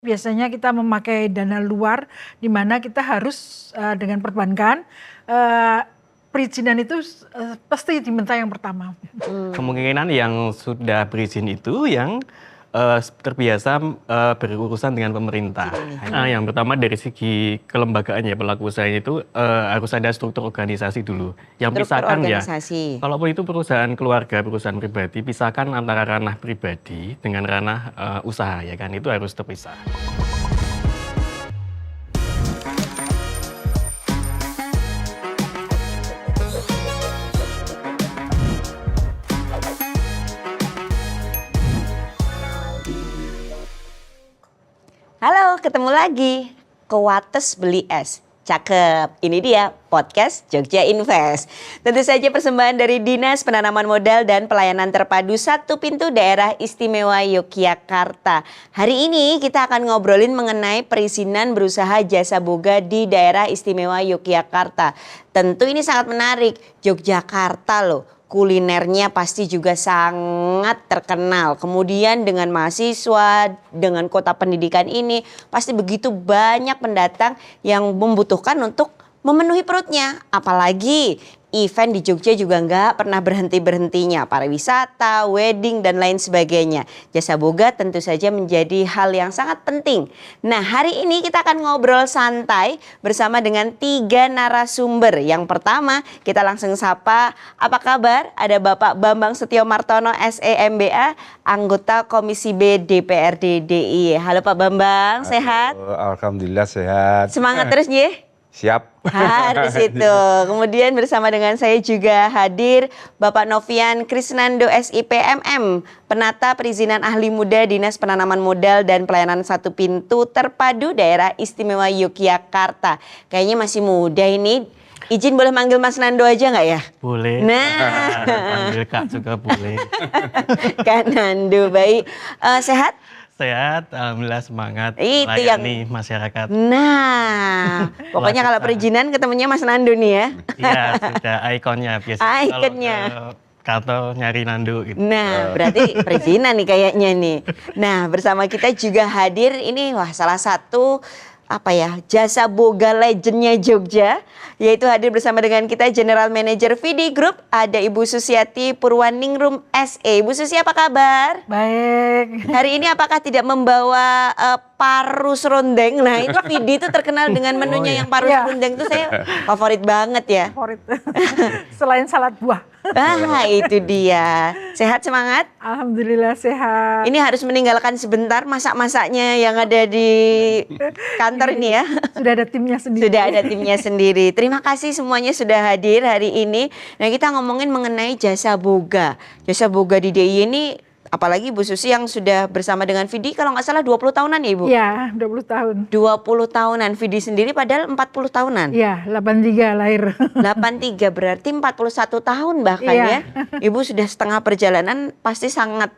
biasanya kita memakai dana luar, di mana kita harus dengan perbankan, perizinan itu pasti diminta yang pertama. Kemungkinan yang sudah berizin itu yang terbiasa berurusan dengan pemerintah. Yang pertama dari segi kelembagaan ya, pelaku usaha itu harus ada struktur organisasi dulu. Yang pisahkan ya, kalaupun itu perusahaan keluarga, perusahaan pribadi, pisahkan antara ranah pribadi dengan ranah usaha ya kan, itu harus terpisah. Halo, ketemu lagi. Kewates beli es. Cakep. Ini dia podcast Jogja Invest. Tentu saja persembahan dari Dinas Penanaman Modal dan Pelayanan Terpadu Satu Pintu Daerah Istimewa Yogyakarta. Hari ini kita akan ngobrolin mengenai perizinan berusaha jasa boga di Daerah Istimewa Yogyakarta. Tentu ini sangat menarik. Yogyakarta loh. Kulinernya pasti juga sangat terkenal. Kemudian dengan mahasiswa, dengan kota pendidikan ini, pasti begitu banyak pendatang yang membutuhkan untuk memenuhi perutnya. Apalagi event di Jogja juga nggak pernah berhenti-berhentinya. Pariwisata, wedding, dan lain sebagainya. Jasa boga tentu saja menjadi hal yang sangat penting. Nah, hari ini kita akan ngobrol santai bersama dengan 3 narasumber. Yang pertama, kita langsung sapa. Apa kabar? Ada Bapak Bambang Setiomartono, SEMBA, anggota Komisi B DPRD DIY. Halo Pak Bambang, sehat? Alhamdulillah sehat. Semangat terus ya? Siap. Harus itu. Kemudian bersama dengan saya juga hadir Bapak Novian Krisnando SIPMM, Penata Perizinan Ahli Muda Dinas Penanaman Modal dan Pelayanan Satu Pintu Terpadu Daerah Istimewa Yogyakarta. Kayaknya masih muda ini. Izin boleh manggil Mas Nando aja nggak ya? Boleh. Nah. Panggil Kak juga boleh. Kak Nando, baik. Sehat? Sehat, alhamdulillah semangat Itu melayani masyarakat. Nah, pokoknya kalau perizinan ketemunya Mas Nando nih ya. Iya, sudah ikonnya biasanya. Ikonnya. Kalau kantor nyari Nando gitu. Nah, berarti perizinan nih kayaknya nih. Nah, bersama kita juga hadir ini salah satu jasa boga legendnya Jogja, yaitu hadir bersama dengan kita General Manager VD Group, ada Ibu Susiati Purwaningrum SE. Ibu Susi, apa kabar? Baik. Hari ini apakah tidak membawa paru serundeng? Nah, itu VD itu terkenal dengan menunya yang paru serundeng itu saya favorit banget ya. Favorit. Selain salad buah. Itu dia. Sehat, semangat? Alhamdulillah sehat. Ini harus meninggalkan sebentar masak-masaknya yang ada di kantor ini ya. Sudah ada timnya sendiri. Sudah ada timnya sendiri. Terima kasih semuanya sudah hadir hari ini. Nah, kita ngomongin mengenai jasa boga. Jasa boga di DIY ini, apalagi Bu Susi yang sudah bersama dengan Vidi kalau nggak salah 20 tahunan ya Ibu? Iya, 20 tahun. 20 tahunan, Vidi sendiri padahal 40 tahunan. Iya, 83 lahir. 83 berarti 41 tahun bahkan ya. Ibu sudah setengah perjalanan, pasti sangat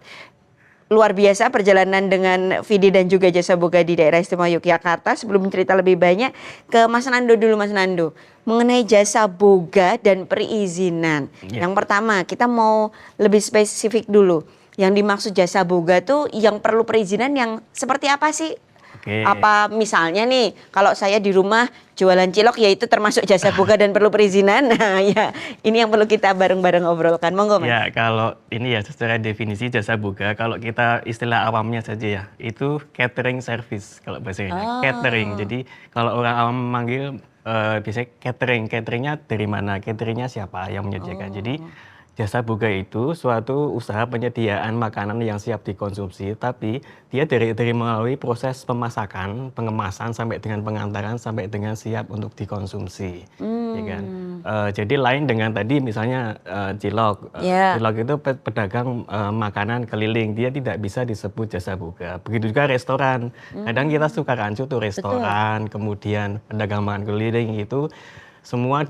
luar biasa perjalanan dengan Vidi dan juga jasa boga di daerah istimewa Yogyakarta. Sebelum cerita lebih banyak ke Mas Nando dulu, Mas Nando. Mengenai jasa boga dan perizinan. Yang pertama kita mau lebih spesifik dulu. Yang dimaksud jasa boga tuh yang perlu perizinan yang seperti apa sih? Apa misalnya nih kalau saya di rumah jualan cilok ya itu termasuk jasa boga dan perlu perizinan. Nah ya ini yang perlu kita bareng-bareng obrolkan. Monggo Mas. Ya kalau ini ya secara definisi jasa boga kalau kita istilah awamnya saja ya itu catering service kalau bahasanya. Catering. Jadi kalau orang awam memanggil biasanya catering. Cateringnya dari mana? Cateringnya siapa yang menyediakan. Jadi jasa boga itu suatu usaha penyediaan makanan yang siap dikonsumsi, tapi dia dari melalui proses pemasakan, pengemasan sampai dengan pengantaran sampai dengan siap untuk dikonsumsi, ya kan? Jadi lain dengan tadi misalnya cilok, cilok itu pedagang makanan keliling, dia tidak bisa disebut jasa boga. Begitu juga restoran, kadang kita suka rancu tuh restoran, kemudian pedagang makanan keliling itu semua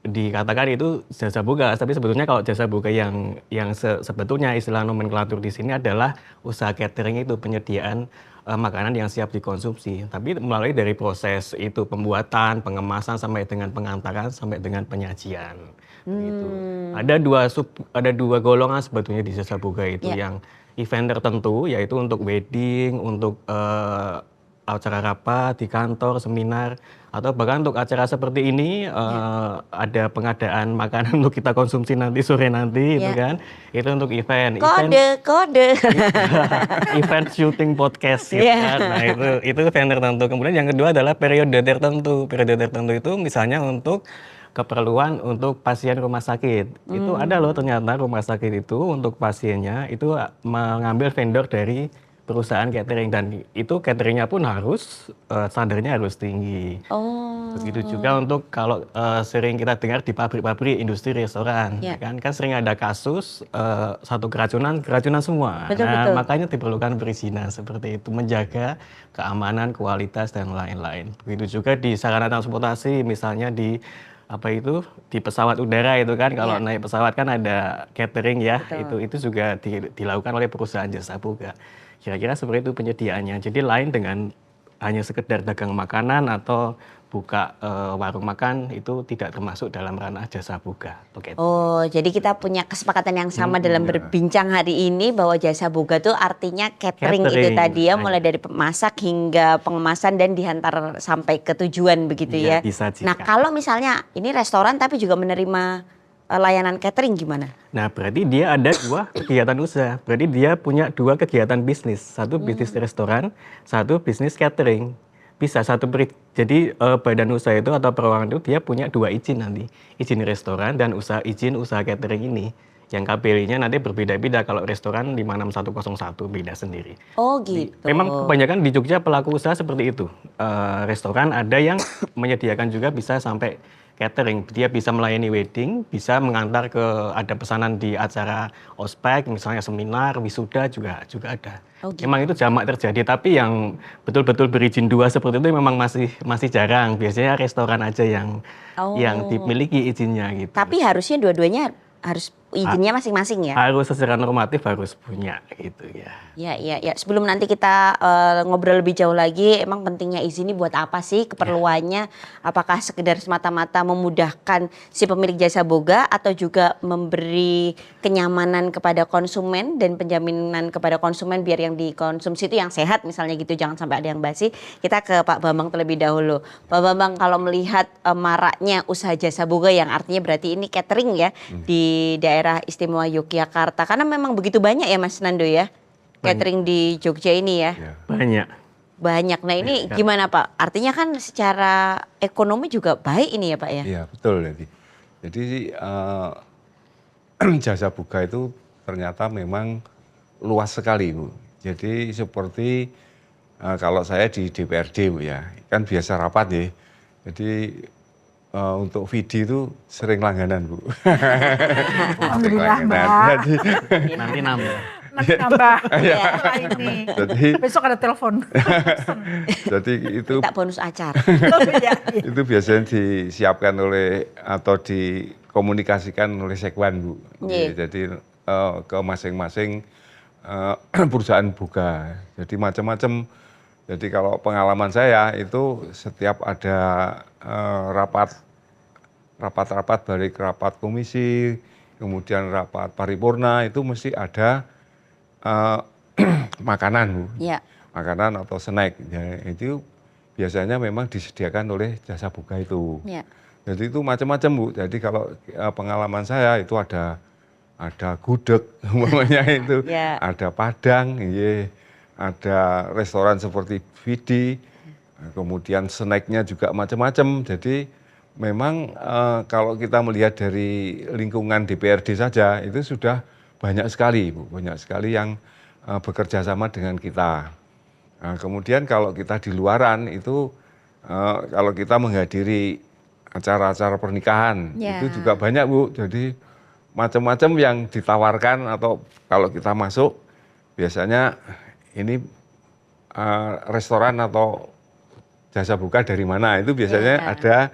dikatakan itu jasa boga, tapi sebetulnya kalau jasa boga yang sebetulnya istilah nomenklatur di sini adalah usaha catering itu penyediaan makanan yang siap dikonsumsi, tapi melalui dari proses itu pembuatan, pengemasan sampai dengan pengantaran sampai dengan penyajian. Gitu. Ada dua golongan sebetulnya di jasa boga itu event tertentu, yaitu untuk wedding, untuk acara rapat di kantor, seminar, atau bahkan untuk acara seperti ini ada pengadaan makanan untuk kita konsumsi nanti sore nanti, itu kan, itu untuk event. Kode. Event syuting podcast, gitu kan. Nah itu event tertentu. Kemudian yang kedua adalah periode tertentu. Periode tertentu itu misalnya untuk keperluan untuk pasien rumah sakit. Itu ada loh ternyata rumah sakit itu untuk pasiennya itu mengambil vendor dari perusahaan catering, dan itu cateringnya pun harus standarnya harus tinggi. Begitu juga untuk kalau sering kita dengar di pabrik-pabrik industri restoran, kan sering ada kasus satu keracunan semua. Betul. Makanya diperlukan perizinan seperti itu, menjaga keamanan, kualitas dan lain-lain. Begitu juga di sarana transportasi, misalnya di di pesawat udara itu kan, kalau naik pesawat kan ada catering ya. Itu juga dilakukan oleh perusahaan jasa boga. Kira-kira seperti itu penyediaannya. Jadi lain dengan hanya sekedar dagang makanan atau buka warung makan, itu tidak termasuk dalam ranah jasa boga. Jadi kita punya kesepakatan yang sama dalam berbincang hari ini bahwa jasa boga itu artinya catering itu tadi ya, mulai dari masak hingga pengemasan dan diantar sampai ke tujuan begitu ya. Nah kalau misalnya ini restoran tapi juga menerima layanan catering gimana? Nah berarti dia ada dua kegiatan usaha, berarti dia punya dua kegiatan bisnis, satu bisnis restoran, satu bisnis catering. Bisa jadi badan usaha itu atau perorangan itu dia punya dua izin nanti, izin restoran dan izin usaha catering ini. Yang KBL-nya nanti berbeda-beda, kalau restoran 56101 beda sendiri. Gitu. Memang kebanyakan di Jogja pelaku usaha seperti itu. Restoran ada yang menyediakan juga bisa sampai catering, dia bisa melayani wedding, bisa mengantar ada pesanan di acara ospek, misalnya seminar, wisuda juga ada. Memang itu jamak terjadi, tapi yang betul-betul berizin dua seperti itu memang masih jarang. Biasanya restoran aja yang dimiliki izinnya gitu. Tapi harusnya dua-duanya harus izinnya masing-masing ya? Harus secara normatif harus punya gitu ya. Ya. Sebelum nanti kita ngobrol lebih jauh lagi, emang pentingnya izin ini buat apa sih, keperluannya? Apakah sekedar semata-mata memudahkan si pemilik jasa boga atau juga memberi kenyamanan kepada konsumen dan penjaminan kepada konsumen biar yang dikonsumsi itu yang sehat misalnya gitu, jangan sampai ada yang basi. Kita ke Pak Bambang terlebih dahulu. Pak Bambang, kalau melihat maraknya usaha jasa boga yang artinya berarti ini catering ya di daerah istimewa Yogyakarta, karena memang begitu banyak ya Mas Nando ya catering di Jogja ini ya. Banyak. Nah ini gimana Pak? Artinya kan secara ekonomi juga baik ini ya Pak ya? Iya betul. Jadi jasa boga itu ternyata memang luas sekali Bu. Jadi seperti kalau saya di DPRD Bu ya, kan biasa rapat ya. Jadi untuk VD itu sering langganan Bu. Alhamdulillah Mbak. Nanti nambah. Ini. Besok ada telepon. Jadi itu minta bonus acara. Itu biasanya disiapkan oleh atau dikomunikasikan oleh Sekwan Bu. Jadi ke masing-masing perusahaan boga. Jadi macam-macam. Jadi kalau pengalaman saya itu setiap ada rapat-rapat balik rapat komisi, kemudian rapat paripurna itu mesti ada makanan Bu. Makanan atau snack. Ya, itu biasanya memang disediakan oleh jasa boga itu. Jadi itu macam-macam Bu. Jadi kalau pengalaman saya itu ada gudeg umpamanya itu, ada padang, ada restoran seperti VD, kemudian snacknya juga macam-macam. Jadi memang kalau kita melihat dari lingkungan DPRD saja itu sudah banyak sekali Bu, banyak sekali yang bekerja sama dengan kita. Kemudian kalau kita di luaran itu kalau kita menghadiri acara-acara pernikahan itu juga banyak Bu. Jadi macam-macam yang ditawarkan, atau kalau kita masuk biasanya ini restoran atau jasa boga dari mana, itu biasanya ada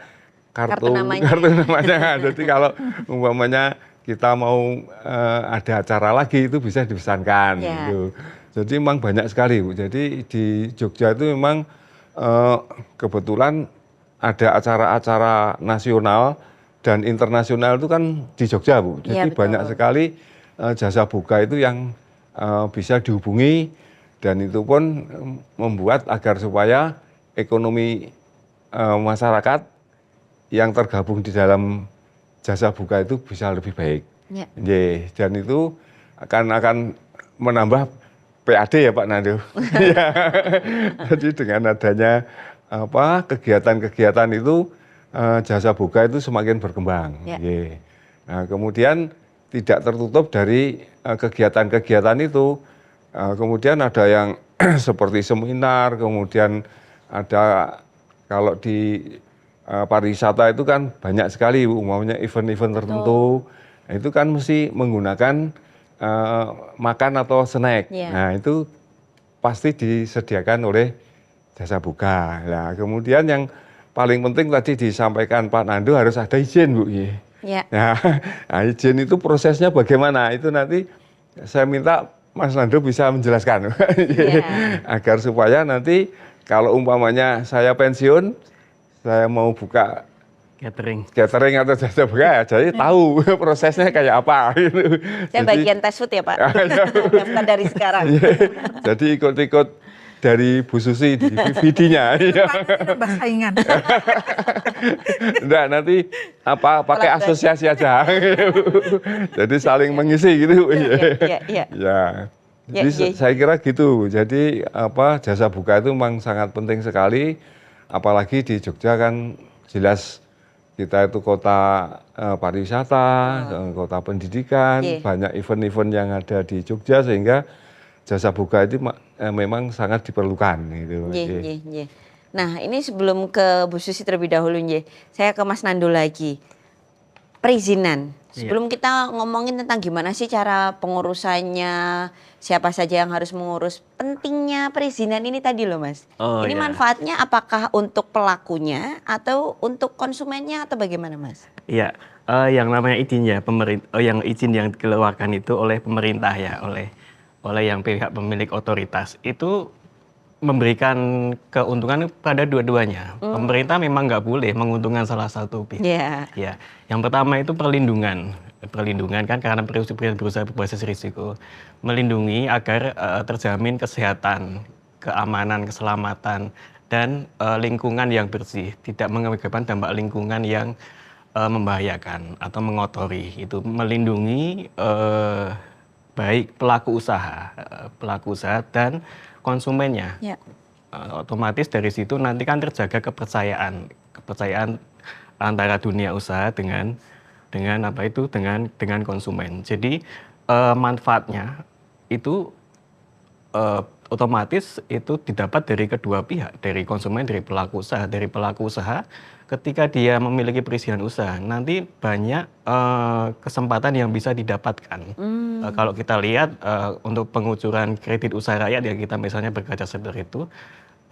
kartu namanya. Jadi kalau umpamanya kita mau ada acara lagi itu bisa dipesankan gitu. Jadi memang banyak sekali Bu. Jadi di Jogja itu memang kebetulan ada acara-acara nasional dan internasional itu kan di Jogja Bu. Jadi banyak sekali jasa boga itu yang bisa dihubungi, dan itu pun membuat agar supaya ekonomi masyarakat yang tergabung di dalam jasa buka itu bisa lebih baik. Ya. Dan itu akan menambah PAD ya Pak Nando. Ya. Jadi dengan adanya kegiatan-kegiatan itu jasa buka itu semakin berkembang. Ya. Nah, kemudian tidak tertutup dari kegiatan-kegiatan itu. Kemudian ada yang seperti seminar, kemudian ada kalau di pariwisata itu kan banyak sekali, umumnya event-event tertentu. Nah, itu kan mesti menggunakan makan atau snack. Yeah. Nah, itu pasti disediakan oleh jasa buka. Nah, kemudian yang paling penting tadi disampaikan Pak Nando harus ada izin, Bu. Yeah. Nah, izin itu prosesnya bagaimana? Itu nanti saya minta Mas Nando bisa menjelaskan. Yeah. Agar supaya nanti kalau umpamanya saya pensiun, saya mau buka catering atau jasa buka, ya jadi tahu prosesnya kayak apa. Gitu. Saya bagian tes food ya Pak, daftar dari sekarang. Jadi ikut-ikut dari Bu Susi di VD-nya. Nambah saingan. Enggak, nanti pakai asosiasi aja. Jadi saling mengisi gitu. Iya. Ya. Jadi saya kira gitu. Jadi jasa buka itu memang sangat penting sekali. Apalagi di Jogja kan jelas kita itu kota pariwisata, kota pendidikan, banyak event-event yang ada di Jogja sehingga jasa buka itu memang sangat diperlukan. Gitu. Nah ini sebelum ke Bu Susi terlebih dahulu, saya ke Mas Nando lagi. Perizinan. Sebelum kita ngomongin tentang gimana sih cara pengurusannya, siapa saja yang harus mengurus, pentingnya perizinan ini tadi loh Mas. Ini manfaatnya apakah untuk pelakunya atau untuk konsumennya atau bagaimana Mas? Iya, yang namanya izin ya, yang izin yang dikeluarkan itu oleh pemerintah ya, oleh yang pihak pemilik otoritas itu memberikan keuntungan pada dua-duanya. Pemerintah memang nggak boleh menguntungkan salah satu pihak. Ya, yang pertama itu perlindungan kan karena berusaha berbasis risiko, melindungi agar terjamin kesehatan, keamanan, keselamatan dan lingkungan yang bersih, tidak mengakibatkan dampak lingkungan yang membahayakan atau mengotori. Itu melindungi baik pelaku usaha dan konsumennya. Otomatis dari situ nanti kan terjaga kepercayaan antara dunia usaha dengan konsumen. Jadi manfaatnya itu otomatis itu didapat dari kedua pihak, dari konsumen, dari pelaku usaha. Dari pelaku usaha ketika dia memiliki perizinan usaha, nanti banyak kesempatan yang bisa didapatkan. Kalau kita lihat untuk pengucuran kredit usaha rakyat yang kita misalnya berkaca seperti itu,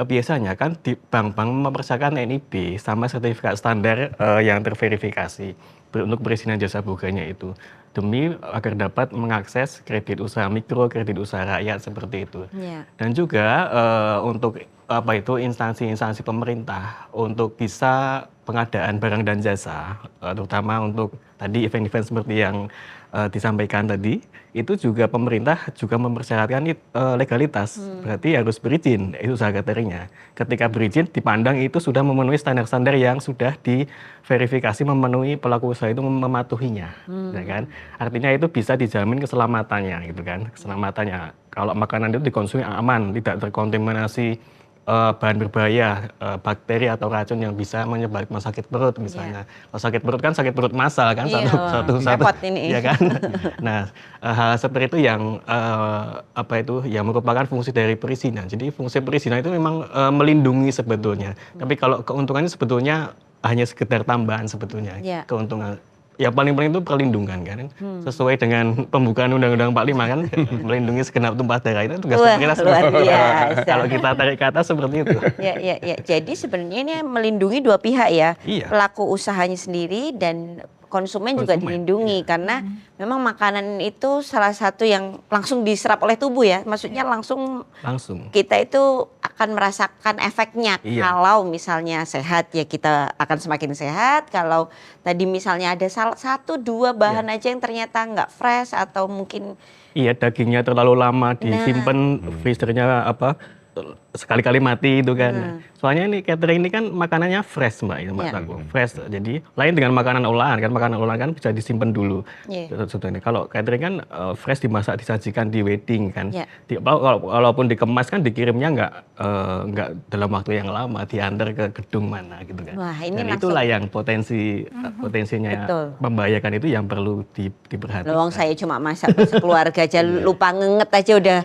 biasanya kan di bank-bank mempersiapkan NIB sama sertifikat standar yang terverifikasi untuk perizinan jasa bukanya itu, demi agar dapat mengakses kredit usaha mikro, kredit usaha rakyat seperti itu. Dan juga untuk instansi-instansi pemerintah untuk bisa pengadaan barang dan jasa, terutama untuk tadi event-event seperti yang disampaikan tadi, itu juga pemerintah juga mempersyaratkan legalitas, berarti harus berizin itu usaha cateringnya. Ketika berizin dipandang itu sudah memenuhi standar-standar yang sudah diverifikasi memenuhi, pelaku usaha itu mematuhinya, ya kan? Artinya itu bisa dijamin keselamatannya, gitu kan? Keselamatannya. Kalau makanan itu dikonsumsi aman, tidak terkontaminasi bahan berbahaya, bakteri atau racun yang bisa menyebabkan sakit perut misalnya. Kalau sakit perut kan sakit perut massal kan, satu ya kan. Nah, hal seperti itu yang yang merupakan fungsi dari perizinan. Jadi fungsi perizinan itu memang melindungi sebetulnya. Tapi kalau keuntungannya sebetulnya hanya sekedar tambahan sebetulnya. Keuntungan yang paling penting itu perlindungan kan, sesuai dengan pembukaan Undang-Undang 45 kan, melindungi segenap tumpah darah itu tugas pemerintah. Luar biasa. Kalau kita tarik ke atas seperti itu. Ya. Jadi sebenarnya ini melindungi dua pihak ya, pelaku usahanya sendiri dan konsumen juga dilindungi karena memang makanan itu salah satu yang langsung diserap oleh tubuh ya, maksudnya langsung kita itu akan merasakan efeknya. Iya. Kalau misalnya sehat ya kita akan semakin sehat. Kalau tadi misalnya ada satu dua bahan aja yang ternyata nggak fresh atau mungkin Iya, dagingnya terlalu lama disimpan, freezernya sekali-kali mati itu kan. Soalnya ini catering ini kan makanannya fresh Mbak, Aku. Fresh. Jadi lain dengan makanan olahan kan, makanan olahan kan bisa disimpan dulu. Contohnya kalau catering kan fresh dimasak disajikan di wedding kan. Walaupun dikemas kan dikirimnya nggak dalam waktu yang lama, diantar ke gedung mana gitu kan. Wah, ini Dan itulah yang potensinya membahayakan itu yang perlu diperhatikan. Loh, saya cuma masak sekeluarga aja lupa ngenget aja udah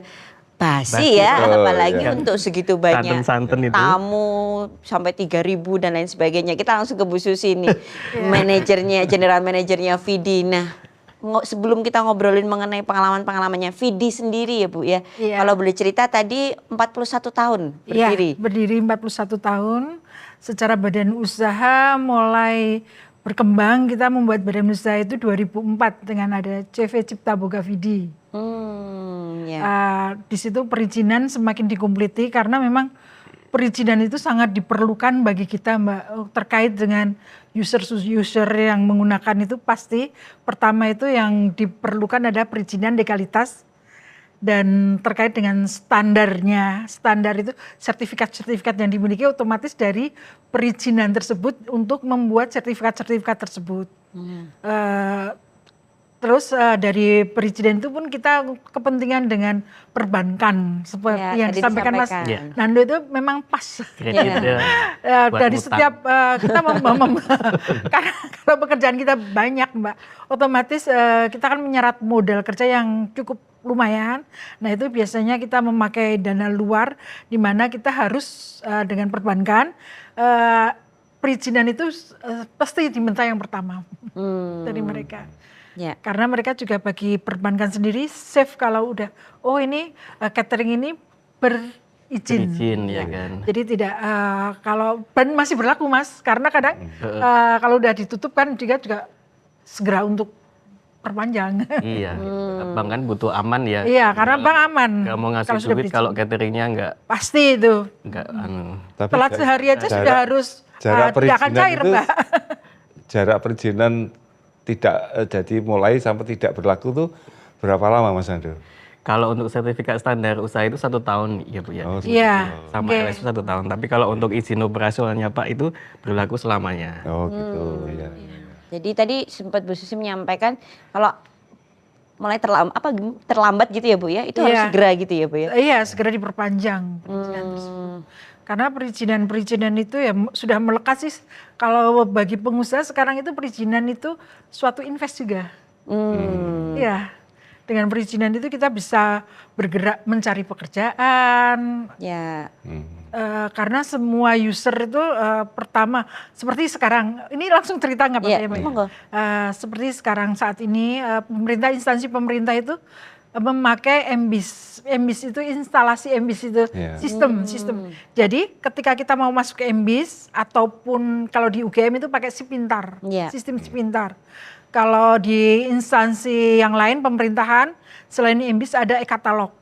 basi ya, apalagi untuk segitu banyak santen itu. Tamu sampai 3.000 dan lain sebagainya. Kita langsung ke Bu Susi nih, manajernya, general manajernya Vidi. Nah, sebelum kita ngobrolin mengenai pengalamannya Vidi sendiri ya Bu ya. Kalau boleh cerita tadi 41 tahun berdiri. Iya, berdiri 41 tahun. Secara badan usaha mulai berkembang, kita membuat badan usaha itu 2004 dengan ada CV Cipta Boga Vidi. Di situ perizinan semakin dikumpliti karena memang perizinan itu sangat diperlukan bagi kita Mbak, terkait dengan user yang menggunakan itu pasti pertama itu yang diperlukan ada perizinan legalitas dan terkait dengan standarnya. Standar itu sertifikat yang dimiliki otomatis dari perizinan tersebut untuk membuat sertifikat tersebut. Terus dari perizinan itu pun kita kepentingan dengan perbankan seperti yang disampaikan Mas Nando itu memang pas. Dari setiap kita karena kalau pekerjaan kita banyak Mbak, otomatis kita kan menyerap modal kerja yang cukup lumayan. Nah itu biasanya kita memakai dana luar di mana kita harus dengan perbankan perizinan itu pasti diminta yang pertama dari mereka. Karena mereka juga bagi perbankan sendiri safe kalau udah ini catering ini berizin ya kan. Jadi tidak kalau ban masih berlaku Mas, karena kadang kalau udah ditutup kan juga segera untuk perpanjang. Iya, bank kan butuh aman ya. Iya, karena bank aman. Gak mau ngasih duit kalau cateringnya nggak. Pasti itu. Nggak. Telat sehari aja sudah harus tidak akan cair Mbak. Jarak perizinan tidak jadi mulai sampai tidak berlaku tuh berapa lama Mas Nando? Kalau untuk sertifikat standar usaha itu 1 tahun ya Bu ya. Sama LSU 1 tahun. Tapi kalau untuk izin operasionalnya Pak itu berlaku selamanya. Oh gitu. Ya. Jadi tadi sempat Bu Susi menyampaikan kalau mulai terlambat gitu ya Bu ya, itu harus segera gitu ya Bu ya? Iya, segera diperpanjang perizinan tersebut. Karena perizinan itu ya sudah melekat sih, kalau bagi pengusaha sekarang itu perizinan itu suatu invest juga. Iya, dengan perizinan itu kita bisa bergerak mencari pekerjaan. Karena semua user itu pertama seperti sekarang ini langsung cerita nggak Pak? Seperti sekarang saat ini instansi pemerintah itu memakai MBIS. MBIS itu instalasi MBIS itu sistem. Jadi ketika kita mau masuk ke MBIS ataupun kalau di UGM itu pakai Sipintar, sistem Sipintar. Kalau di instansi yang lain pemerintahan selain MBIS ada e-katalog.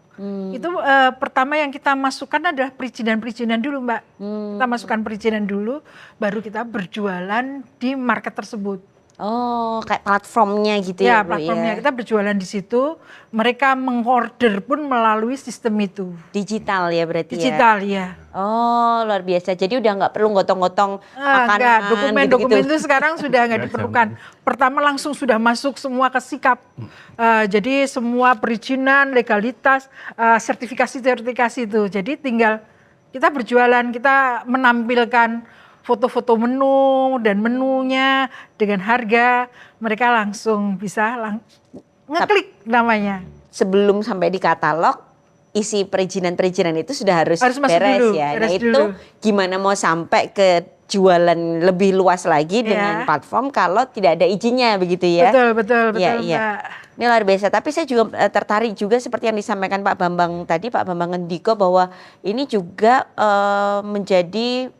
Itu pertama yang kita masukkan adalah perizinan dulu Mbak. Kita masukkan perizinan dulu, baru kita berjualan di market tersebut. Oh, kayak platformnya gitu ya Bu? Platformnya kita berjualan di situ. Mereka mengorder pun melalui sistem itu. Digital ya berarti Digital ya. Oh, luar biasa. Jadi udah nggak perlu gotong-gotong makanan. Dokumen itu sekarang sudah nggak diperlukan. Pertama langsung sudah masuk semua ke sikap. Jadi semua perizinan, legalitas, sertifikasi itu. Jadi tinggal kita berjualan, kita menampilkan foto-foto menu dan menunya dengan harga, mereka langsung bisa ngeklik namanya. Sebelum sampai di katalog, isi perizinan itu sudah harus beres dulu, ya. Nah itu gimana mau sampai ke jualan lebih luas lagi dengan platform kalau tidak ada izinnya begitu ya? Betul Mbak. Ini luar biasa, tapi saya juga tertarik juga seperti yang disampaikan Pak Bambang tadi, Pak Bambang Ngendiko, bahwa ini juga menjadi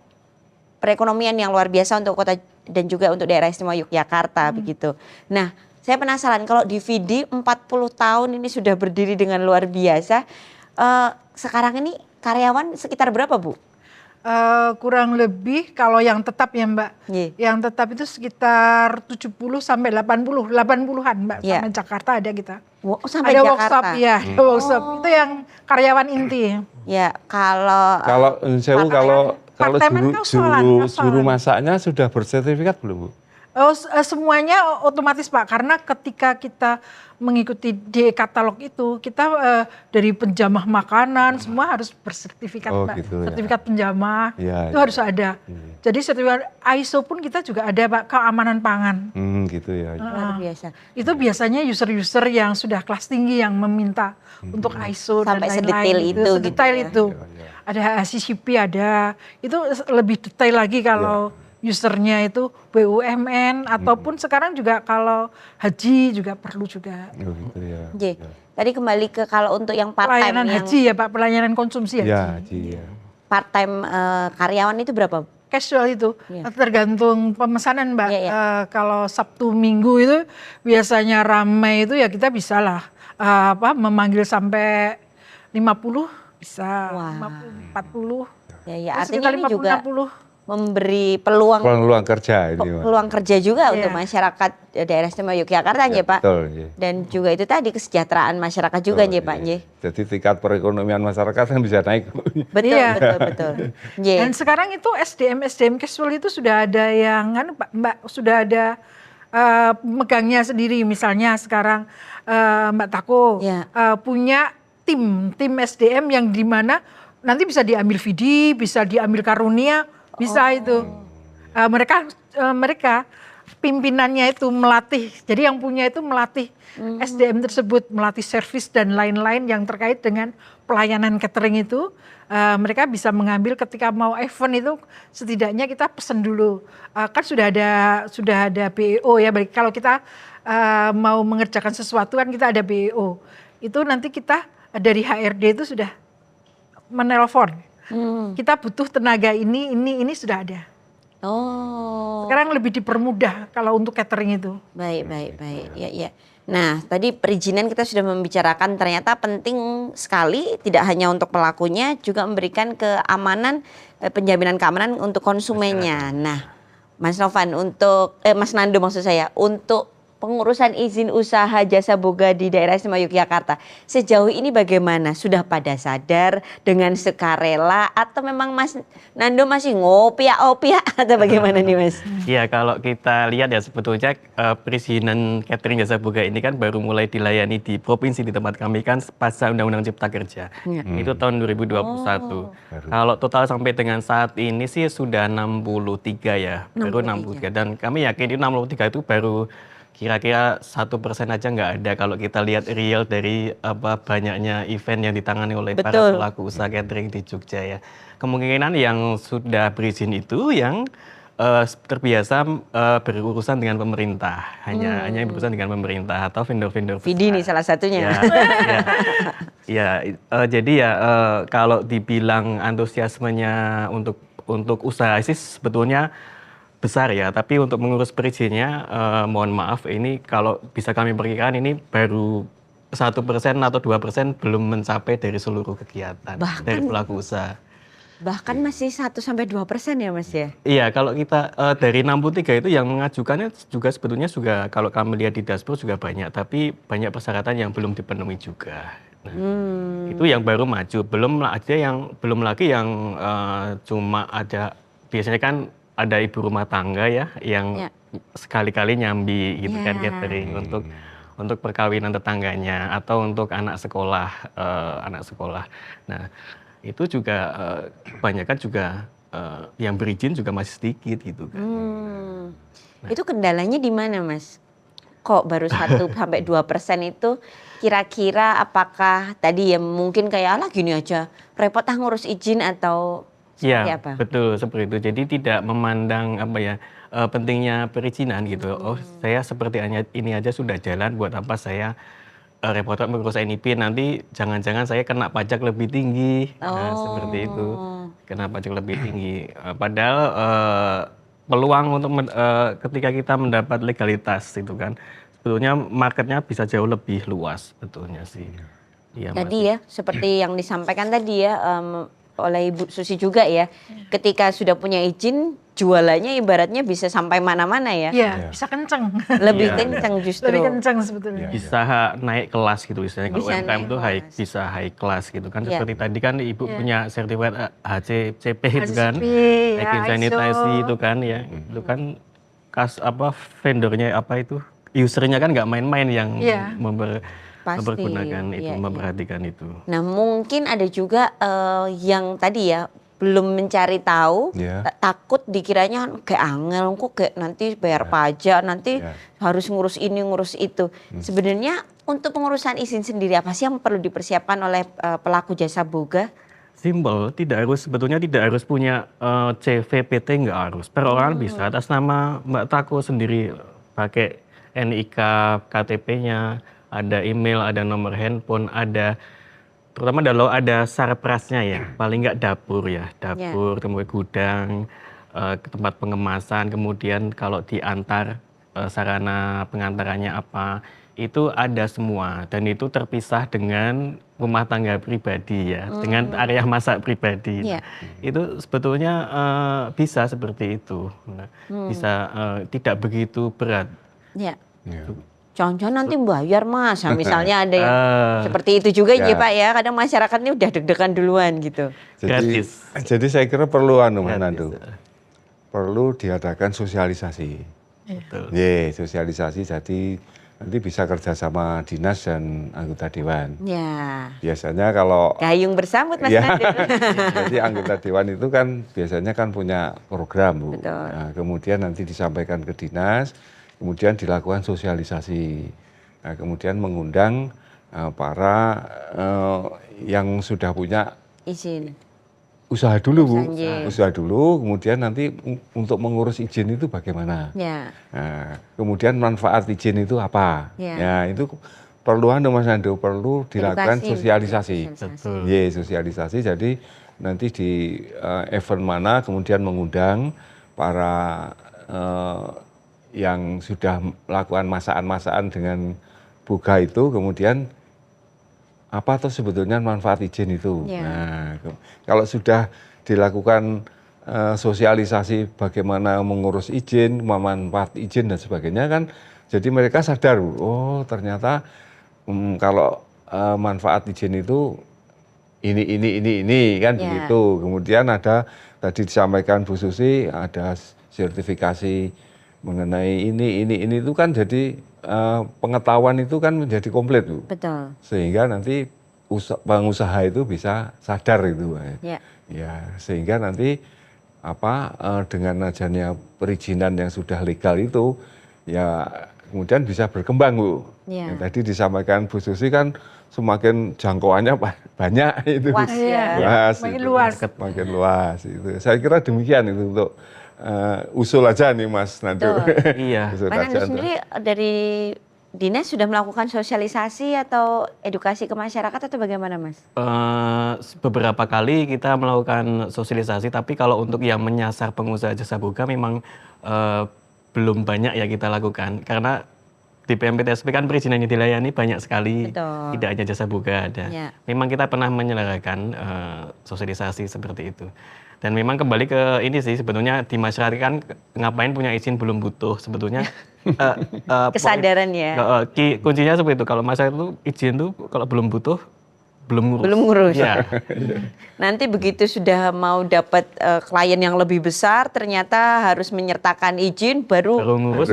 perekonomian yang luar biasa untuk kota dan juga untuk daerah istimewa Yogyakarta begitu. Nah, saya penasaran kalau di Vidi 40 tahun ini sudah berdiri dengan luar biasa. Sekarang ini karyawan sekitar berapa, Bu? Kurang lebih kalau yang tetap ya Mbak, yang tetap itu sekitar 70 sampai 80-an Mbak, sama Jakarta ada kita. Sampai ada Jakarta. workshop ya, workshop itu yang karyawan inti. Ya, kalau juru masaknya sudah bersertifikat belum, Bu? Semuanya otomatis Pak, karena ketika kita mengikuti katalog itu, kita dari penjamah makanan semua harus bersertifikat Pak, gitu sertifikat penjamah itu harus ada. Jadi sertifikat ISO pun kita juga ada Pak, keamanan pangan. Gitu ya. Luar biasa. Itu biasanya user-user yang sudah kelas tinggi yang meminta untuk ISO sampai dan lain-lain. Sedetail itu. Ada CCP ada, itu lebih detail lagi kalau usernya itu BUMN ataupun sekarang juga kalau haji juga perlu juga. Gitu ya. Tadi kembali ke kalau untuk yang part time pelayanan haji ya Pak, pelayanan konsumsi haji. Haji ya. Part time karyawan itu berapa? Casual itu tergantung pemesanan Mbak. Kalau Sabtu Minggu itu biasanya ramai itu ya kita bisa lah memanggil sampai 50 bisa, 50, 40. Ya artinya ini 50, juga 60. Memberi peluang kerja peluang kerja juga untuk masyarakat daerah istimewa Yogyakarta ya Pak. Betul, dan juga itu tadi kesejahteraan masyarakat juga ya Pak. Jadi tingkat perekonomian masyarakat kan bisa naik. Betul. Dan sekarang itu SDM casual itu sudah ada yang Mbak sudah ada megangnya sendiri, misalnya sekarang Mbak Tako punya tim SDM yang dimana nanti bisa diambil VD, bisa diambil Karunia, bisa itu. Mereka pimpinannya itu melatih, jadi yang punya itu melatih SDM tersebut, melatih servis dan lain-lain yang terkait dengan pelayanan catering itu. Mereka bisa mengambil ketika mau event itu setidaknya kita pesen dulu. Kan sudah ada BEO ya, kalau kita mau mengerjakan sesuatu kan kita ada BEO. Itu nanti kita dari HRD itu sudah menelpon. Kita butuh tenaga ini sudah ada. Sekarang lebih dipermudah kalau untuk catering itu. Baik. Ya. Nah, tadi perizinan kita sudah membicarakan ternyata penting sekali, tidak hanya untuk pelakunya, juga memberikan keamanan, penjaminan keamanan untuk konsumennya. Nah, Mas Novan Mas Nando maksud saya, untuk pengurusan izin usaha jasa boga di daerah istimewa Yogyakarta sejauh ini bagaimana? Sudah pada sadar dengan sukarela atau memang Mas Nando masih ngopiak atau bagaimana nih Mas? Ya kalau kita lihat ya sebetulnya perizinan catering jasa boga ini kan baru mulai dilayani di provinsi di tempat kami kan pasca Undang-Undang Cipta Kerja. Itu tahun 2021. Kalau total sampai dengan saat ini sih sudah 63 ya, baru 63 dan kami yakin itu 63 itu baru kira-kira 1% aja nggak ada kalau kita lihat real dari banyaknya event yang ditangani oleh para pelaku usaha catering di Jogja ya. Kemungkinan yang sudah berizin itu yang terbiasa berurusan dengan pemerintah, hanya berurusan dengan pemerintah atau vendor-vendor besar. Vidi nih salah satunya. Jadi kalau dibilang antusiasmenya untuk usaha sih sebetulnya besar ya, tapi untuk mengurus perizinnya mohon maaf ini kalau bisa kami perkirakan ini baru 1% atau 2% belum mencapai dari seluruh kegiatan dari pelaku usaha. Bahkan masih 1-2% ya Mas ya? Iya, kalau kita dari 63 itu yang mengajukannya juga sebetulnya juga kalau kami lihat di dashboard juga banyak, tapi banyak persyaratan yang belum dipenuhi juga. Nah, itu yang baru maju, belum lagi yang cuma ada biasanya kan ada ibu rumah tangga ya yang sekali-kali nyambi gitu kan catering untuk perkawinan tetangganya atau untuk anak sekolah. Nah, itu juga kebanyakan juga yang berizin juga masih sedikit gitu kan. Nah. Itu kendalanya di mana Mas? Kok baru 1-2% itu kira-kira apakah tadi ya mungkin kayak alah gini aja repot ngurus izin atau ya, betul seperti itu. Jadi tidak memandang pentingnya perizinan gitu. Oh, saya seperti ini aja sudah jalan, buat apa saya repot mengurus NIP, nanti jangan-jangan saya kena pajak lebih tinggi. Nah, seperti itu. Kena pajak lebih tinggi. Padahal peluang untuk ketika kita mendapat legalitas itu kan sebetulnya marketnya bisa jauh lebih luas betulnya sih. Iya, Tadi ya, seperti yang disampaikan tadi ya oleh Ibu Susi juga ya, ketika sudah punya izin, jualannya ibaratnya bisa sampai mana-mana ya. Iya, bisa kenceng. Lebih Iya. kencang justru. Lebih kenceng sebetulnya. Bisa naik kelas gitu istilahnya. Kalau Bisa UMKM naik itu kelas. bisa high class gitu kan. Iya. Seperti tadi kan Ibu punya sertifikat HACCP itu kan. HACCP, ya, Hygiene sanitasi ISO. itu kan ya. Itu kan vendornya apa itu, usernya kan nggak main-main yang Iya. Pasti, mempergunakan itu, iya, iya. memperhatikan itu. Nah mungkin ada juga yang tadi ya belum mencari tahu, Iya. takut dikiranya kayak angel, kok kayak nanti bayar pajak, nanti Iya. harus ngurus ini ngurus itu. Sebenarnya untuk pengurusan izin sendiri apa sih yang perlu dipersiapkan oleh pelaku jasa boga? Simpel, sebetulnya tidak harus punya CVPT, nggak harus. Perorangan bisa atas nama Mbak Tako sendiri, pakai NIK, KTP-nya, ada email, ada nomor handphone, ada terutama kalau ada sarprasnya ya, paling nggak dapur ya, dapur, kemudian gudang, ke tempat pengemasan, kemudian kalau diantar sarana pengantarannya apa, itu ada semua dan itu terpisah dengan rumah tangga pribadi ya, dengan area masak pribadi. Iya. Itu sebetulnya bisa seperti itu, bisa tidak begitu berat. Ya. Iya. Jangan-jangan nanti bayar Mas. Nah, misalnya ada yang seperti itu juga Ya. ya Pak ya. Kadang masyarakat ini udah deg-degan duluan gitu. Gratis. Jadi saya kira perlu Mas Gratis, Nando. Perlu diadakan sosialisasi. Betul. Sosialisasi jadi nanti bisa kerjasama dinas dan anggota dewan. Ya. Biasanya kalau Gayung bersambut Mas ya, Nando. jadi anggota dewan itu kan biasanya kan punya program, Bu. Betul. Nah, kemudian nanti disampaikan ke dinas, kemudian dilakukan sosialisasi. Nah, kemudian mengundang para yang sudah punya Izin. usaha dulu, Bu. Usaha, Usaha dulu, kemudian nanti untuk mengurus izin itu bagaimana. Ya. Nah, kemudian manfaat izin itu apa? Ya. Ya, itu perlu Mas Nando, perlu dilakukan Edukasi. sosialisasi. Betul. Iya, sosialisasi. Jadi nanti di event mana kemudian mengundang para yang sudah melakukan masakan-masakan dengan boga itu, kemudian apa tuh sebetulnya manfaat izin itu. Ya. Nah, kalau sudah dilakukan sosialisasi bagaimana mengurus izin, manfaat izin dan sebagainya kan, jadi mereka sadar, oh ternyata kalau manfaat izin itu ini kan Ya. begitu. Kemudian ada tadi disampaikan Bu Susi ada sertifikasi mengenai ini itu kan jadi pengetahuan itu kan menjadi komplit, Bu. Betul. Sehingga nanti pengusaha itu bisa sadar itu, Ya. ya sehingga nanti dengan adanya perizinan yang sudah legal itu ya kemudian bisa berkembang, Bu. Ya. Yang tadi disampaikan Bu Susi kan semakin jangkauannya banyak itu. Luas ya. Luas, Makin itu. luas. Makin luas itu. Saya kira demikian itu untuk usul aja nih Mas Nando. Betul. Iya. Usul Mas aja Nando untuk- sendiri dari dinas sudah melakukan sosialisasi atau edukasi ke masyarakat atau bagaimana Mas? Beberapa kali kita melakukan sosialisasi, tapi kalau untuk yang menyasar pengusaha jasa boga memang belum banyak ya kita lakukan, karena di PMPTSP kan perizinan yang dilayani banyak sekali, Betul. tidak hanya jasa boga ada. Ya. Memang kita pernah menyelenggarakan sosialisasi seperti itu. Dan memang kembali ke ini sih, sebetulnya di masyarakat kan ngapain punya izin belum butuh sebetulnya. Kesadaran ya. Kuncinya seperti itu, kalau masyarakat itu izin tuh kalau belum butuh, belum ngurus. Belum ngurus. Ya. Nanti begitu sudah mau dapat klien yang lebih besar, ternyata harus menyertakan izin Baru baru ngurus,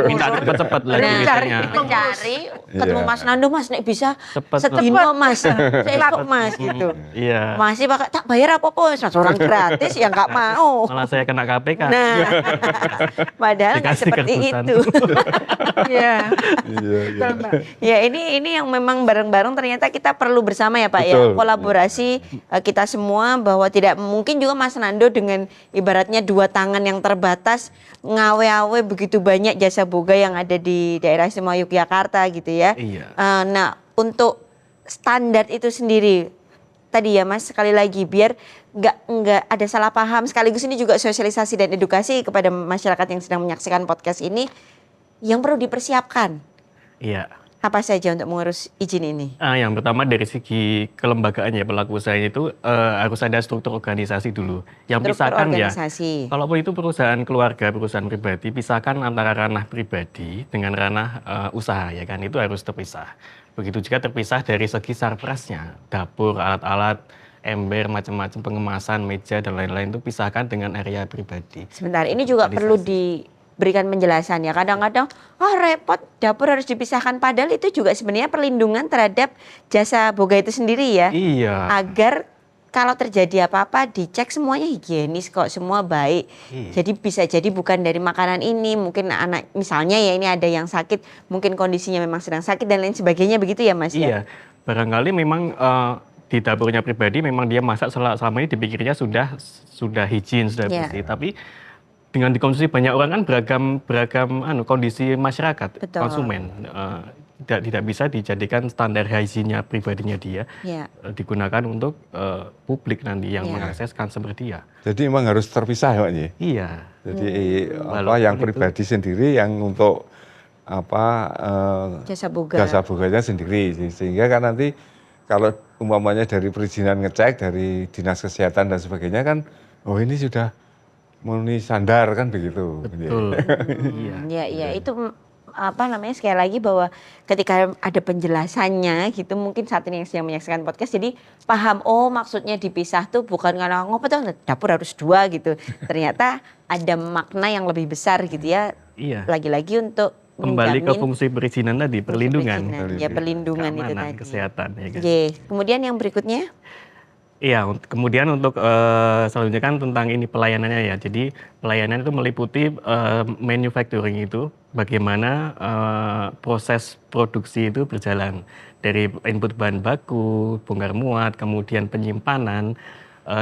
minta cepet-cepet lagi Nah, biasanya. mencari ketemu Iya. Mas Nando, Mas nek bisa Cepet. sedino Mas, sesuk Mas gitu. Iya. Masih pakai tak bayar apa-apa, Mas orang gratis ya nggak mau. Malah saya kena KPK. Nah, padahal nggak Dikasih seperti kertusan. itu. Iya. Iya, iya. Betul, Mbak. Ya ini yang memang bareng-bareng ternyata kita perlu bersama ya Pak ya, Betul. kolaborasi kita semua, bahwa tidak mungkin juga Mas Nando dengan ibaratnya dua tangan yang terbatas ngawe-awe begitu banyak jasa boga yang ada di daerah istimewa Yogyakarta gitu ya. Iya. Nah untuk standar itu sendiri tadi ya Mas, sekali lagi biar nggak ada salah paham, sekaligus ini juga sosialisasi dan edukasi kepada masyarakat yang sedang menyaksikan podcast ini yang perlu dipersiapkan. Iya. Apa saja untuk mengurus izin ini? Yang pertama dari segi kelembagaan ya, pelaku usaha itu harus ada struktur organisasi dulu. Yang Struktur pisahkan ya, organisasi. kalaupun itu perusahaan keluarga, perusahaan pribadi, pisahkan antara ranah pribadi dengan ranah usaha ya kan, itu harus terpisah. Begitu juga terpisah dari segi sarprasnya, dapur, alat-alat, ember, macam-macam pengemasan, meja dan lain-lain itu pisahkan dengan area pribadi. Sebentar, ini juga perlu diberikan penjelasan ya. Kadang-kadang, repot, dapur harus dipisahkan. Padahal itu juga sebenarnya perlindungan terhadap jasa boga itu sendiri ya. Iya. Agar kalau terjadi apa-apa dicek semuanya higienis kok, semua baik. Jadi bisa jadi bukan dari makanan ini, mungkin anak misalnya ya ini ada yang sakit, mungkin kondisinya memang sedang sakit dan lain sebagainya begitu ya Mas ya. Iya, barangkali memang di dapurnya pribadi memang dia masak selama ini dipikirnya sudah higien, sudah bersih. Tapi dengan dikonsumsi banyak orang kan beragam kondisi masyarakat, Betul. konsumen. Tidak bisa dijadikan standar hygiene-nya pribadinya dia digunakan untuk publik nanti yang mengakses kansemer dia. Jadi memang harus terpisah ya Pak Nyi? Iya. Jadi yang pribadi sendiri, yang untuk jasa boganya sendiri, sehingga kan nanti kalau umpamanya dari perizinan ngecek dari dinas kesehatan dan sebagainya kan, ini sudah memenuhi standar kan begitu. Betul. Iya, itu sekali lagi bahwa ketika ada penjelasannya gitu, mungkin saat ini yang sedang menyaksikan podcast jadi paham, maksudnya dipisah tuh bukan karena tuh dapur harus 2 gitu. Ternyata ada makna yang lebih besar gitu ya. Iya. Lagi-lagi untuk kembali ke fungsi perizinan tadi, perlindungan. Ya, perlindungan itu tadi. Kesehatan ya kan. Kemudian yang berikutnya? Iya, kemudian untuk selanjutnya kan tentang ini pelayanannya ya. Jadi pelayanan itu meliputi manufacturing itu, bagaimana proses produksi itu berjalan dari input bahan baku, bongkar muat, kemudian penyimpanan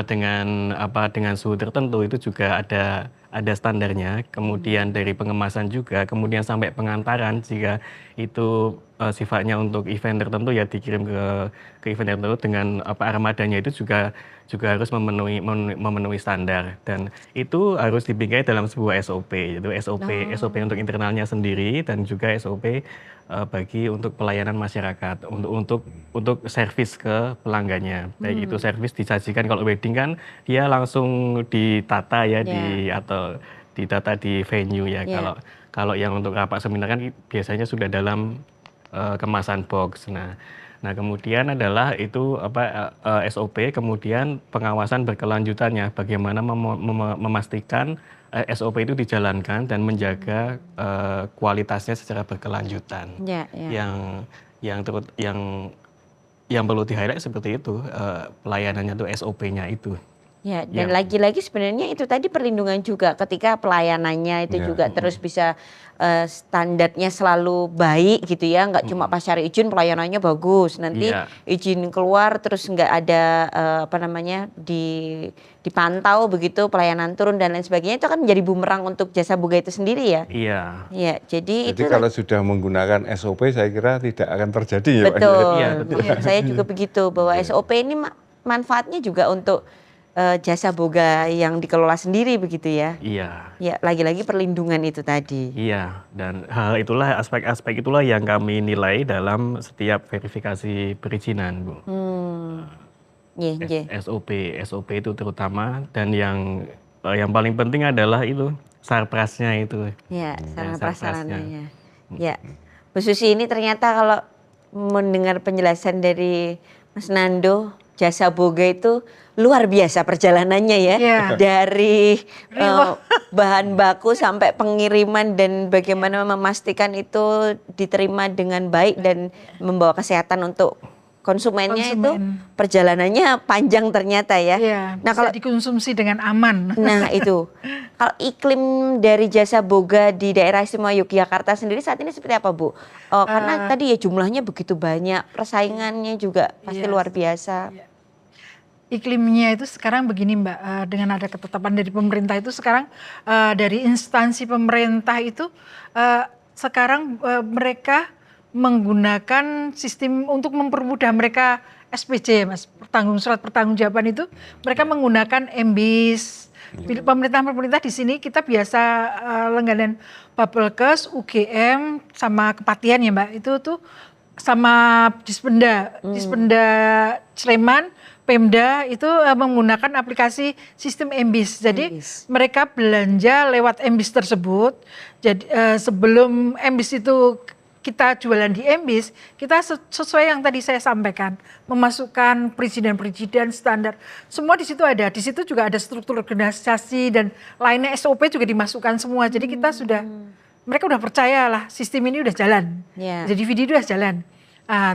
dengan suhu tertentu itu juga ada standarnya. Kemudian dari pengemasan juga, kemudian sampai pengantaran jika itu sifatnya untuk event tertentu ya dikirim ke event tertentu dengan armadanya itu juga harus memenuhi standar, dan itu harus dibingkai dalam sebuah SOP, yaitu SOP untuk internalnya sendiri dan juga SOP bagi untuk pelayanan masyarakat untuk servis ke pelanggannya. Baik itu servis disajikan, kalau wedding kan dia langsung ditata ya atau ditata di venue ya. Kalau yang untuk rapat seminar kan biasanya sudah dalam kemasan box. Nah kemudian adalah itu SOP, kemudian pengawasan berkelanjutannya, bagaimana memastikan SOP itu dijalankan dan menjaga kualitasnya secara berkelanjutan. Yang perlu di-highlight seperti itu, pelayanannya itu SOP-nya itu. Ya, dan lagi-lagi sebenarnya itu tadi perlindungan juga ketika pelayanannya itu juga terus bisa standarnya selalu baik gitu ya, nggak cuma pas cari izin pelayanannya bagus, nanti izin keluar terus nggak ada dipantau begitu, pelayanan turun dan lain sebagainya, itu kan menjadi bumerang untuk jasa boga itu sendiri ya. Iya. Jadi itu kalau sudah menggunakan SOP saya kira tidak akan terjadi ya. Betul. Saya juga begitu bahwa SOP ini manfaatnya juga untuk jasa boga yang dikelola sendiri begitu ya. Ya, lagi-lagi perlindungan itu tadi. Iya, dan hal itulah, aspek-aspek itulah yang kami nilai dalam setiap verifikasi perizinan, Bu. SOP itu terutama, dan yang paling penting adalah itu sarprasnya itu. Ya, sarana prasarananya. Ya, Bu Susi, ini ternyata kalau mendengar penjelasan dari Mas Nando, jasa boga itu luar biasa perjalanannya ya. Dari bahan baku sampai pengiriman dan bagaimana memastikan itu diterima dengan baik dan membawa kesehatan untuk konsumennya. Itu perjalanannya panjang ternyata ya. Nah, kalau dikonsumsi dengan aman. Nah, itu. Kalau iklim dari jasa boga di daerah istimewa Yogyakarta sendiri saat ini seperti apa, Bu? Karena tadi ya jumlahnya begitu banyak, persaingannya juga pasti luar biasa. Iklimnya itu sekarang begini Mbak, dengan ada ketetapan dari pemerintah itu sekarang dari instansi pemerintah itu sekarang mereka menggunakan sistem untuk mempermudah mereka SPJ, Mas, surat pertanggungjawaban itu mereka menggunakan MBIS. Pemerintah di sini kita biasa langganan Bapelkes, UGM, sama Kepatian ya Mbak, itu tuh sama Dispenda Sleman, Pemda itu menggunakan aplikasi sistem MBIS. Jadi mereka belanja lewat MBIS tersebut. Jadi sebelum MBIS itu kita jualan di MBIS, kita sesuai yang tadi saya sampaikan, memasukkan perizinan standar. Semua di situ ada. Di situ juga ada struktur organisasi dan lainnya, SOP juga dimasukkan semua. Jadi kita mereka udah percaya lah sistem ini udah jalan. Jadi video udah jalan.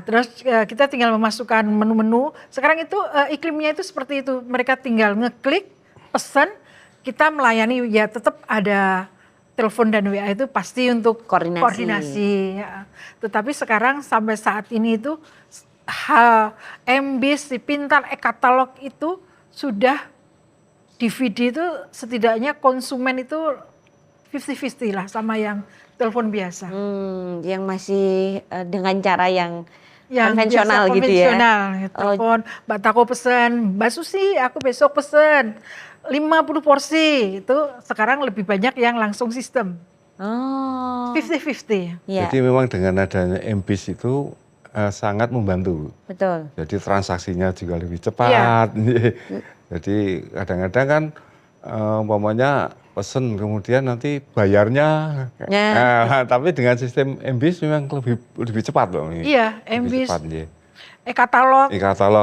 Terus kita tinggal memasukkan menu-menu. Sekarang itu iklimnya itu seperti itu. Mereka tinggal ngeklik, pesan, kita melayani, ya tetap ada telepon dan WA itu pasti untuk koordinasi. Ya. Tetapi sekarang sampai saat ini itu MBIS, Pintar, e-katalog itu sudah DVD itu setidaknya konsumen itu 50-50 lah sama yang telepon biasa. Yang masih dengan cara yang konvensional biasa, gitu ya. Telepon, Mbak Tako pesen, Mbak Susi aku besok pesen 50 porsi. Itu sekarang lebih banyak yang langsung sistem. 50-50. Ya. Jadi memang dengan adanya MBIS itu sangat membantu. Betul. Jadi transaksinya juga lebih cepat. Jadi kadang-kadang kan umpamanya pesen kemudian nanti bayarnya, tapi dengan sistem MBIS memang lebih cepat loh. Iya, MBIS. Ya. E-katalog.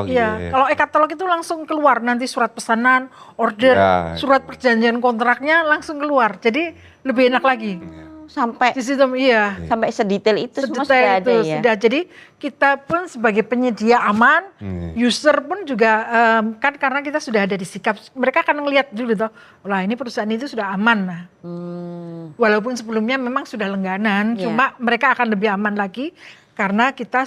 Iya. Kalau e-katalog itu langsung keluar nanti surat pesanan, order, surat perjanjian kontraknya langsung keluar. Jadi lebih enak lagi. Sampai di sistem sampai sedetail itu semua sudah ada ya. Sudah. Jadi kita pun sebagai penyedia aman, user pun juga kan karena kita sudah ada di sikap, mereka akan ngelihat dulu toh, lah ini perusahaan itu sudah aman lah. Walaupun sebelumnya memang sudah lengganan, cuma mereka akan lebih aman lagi karena kita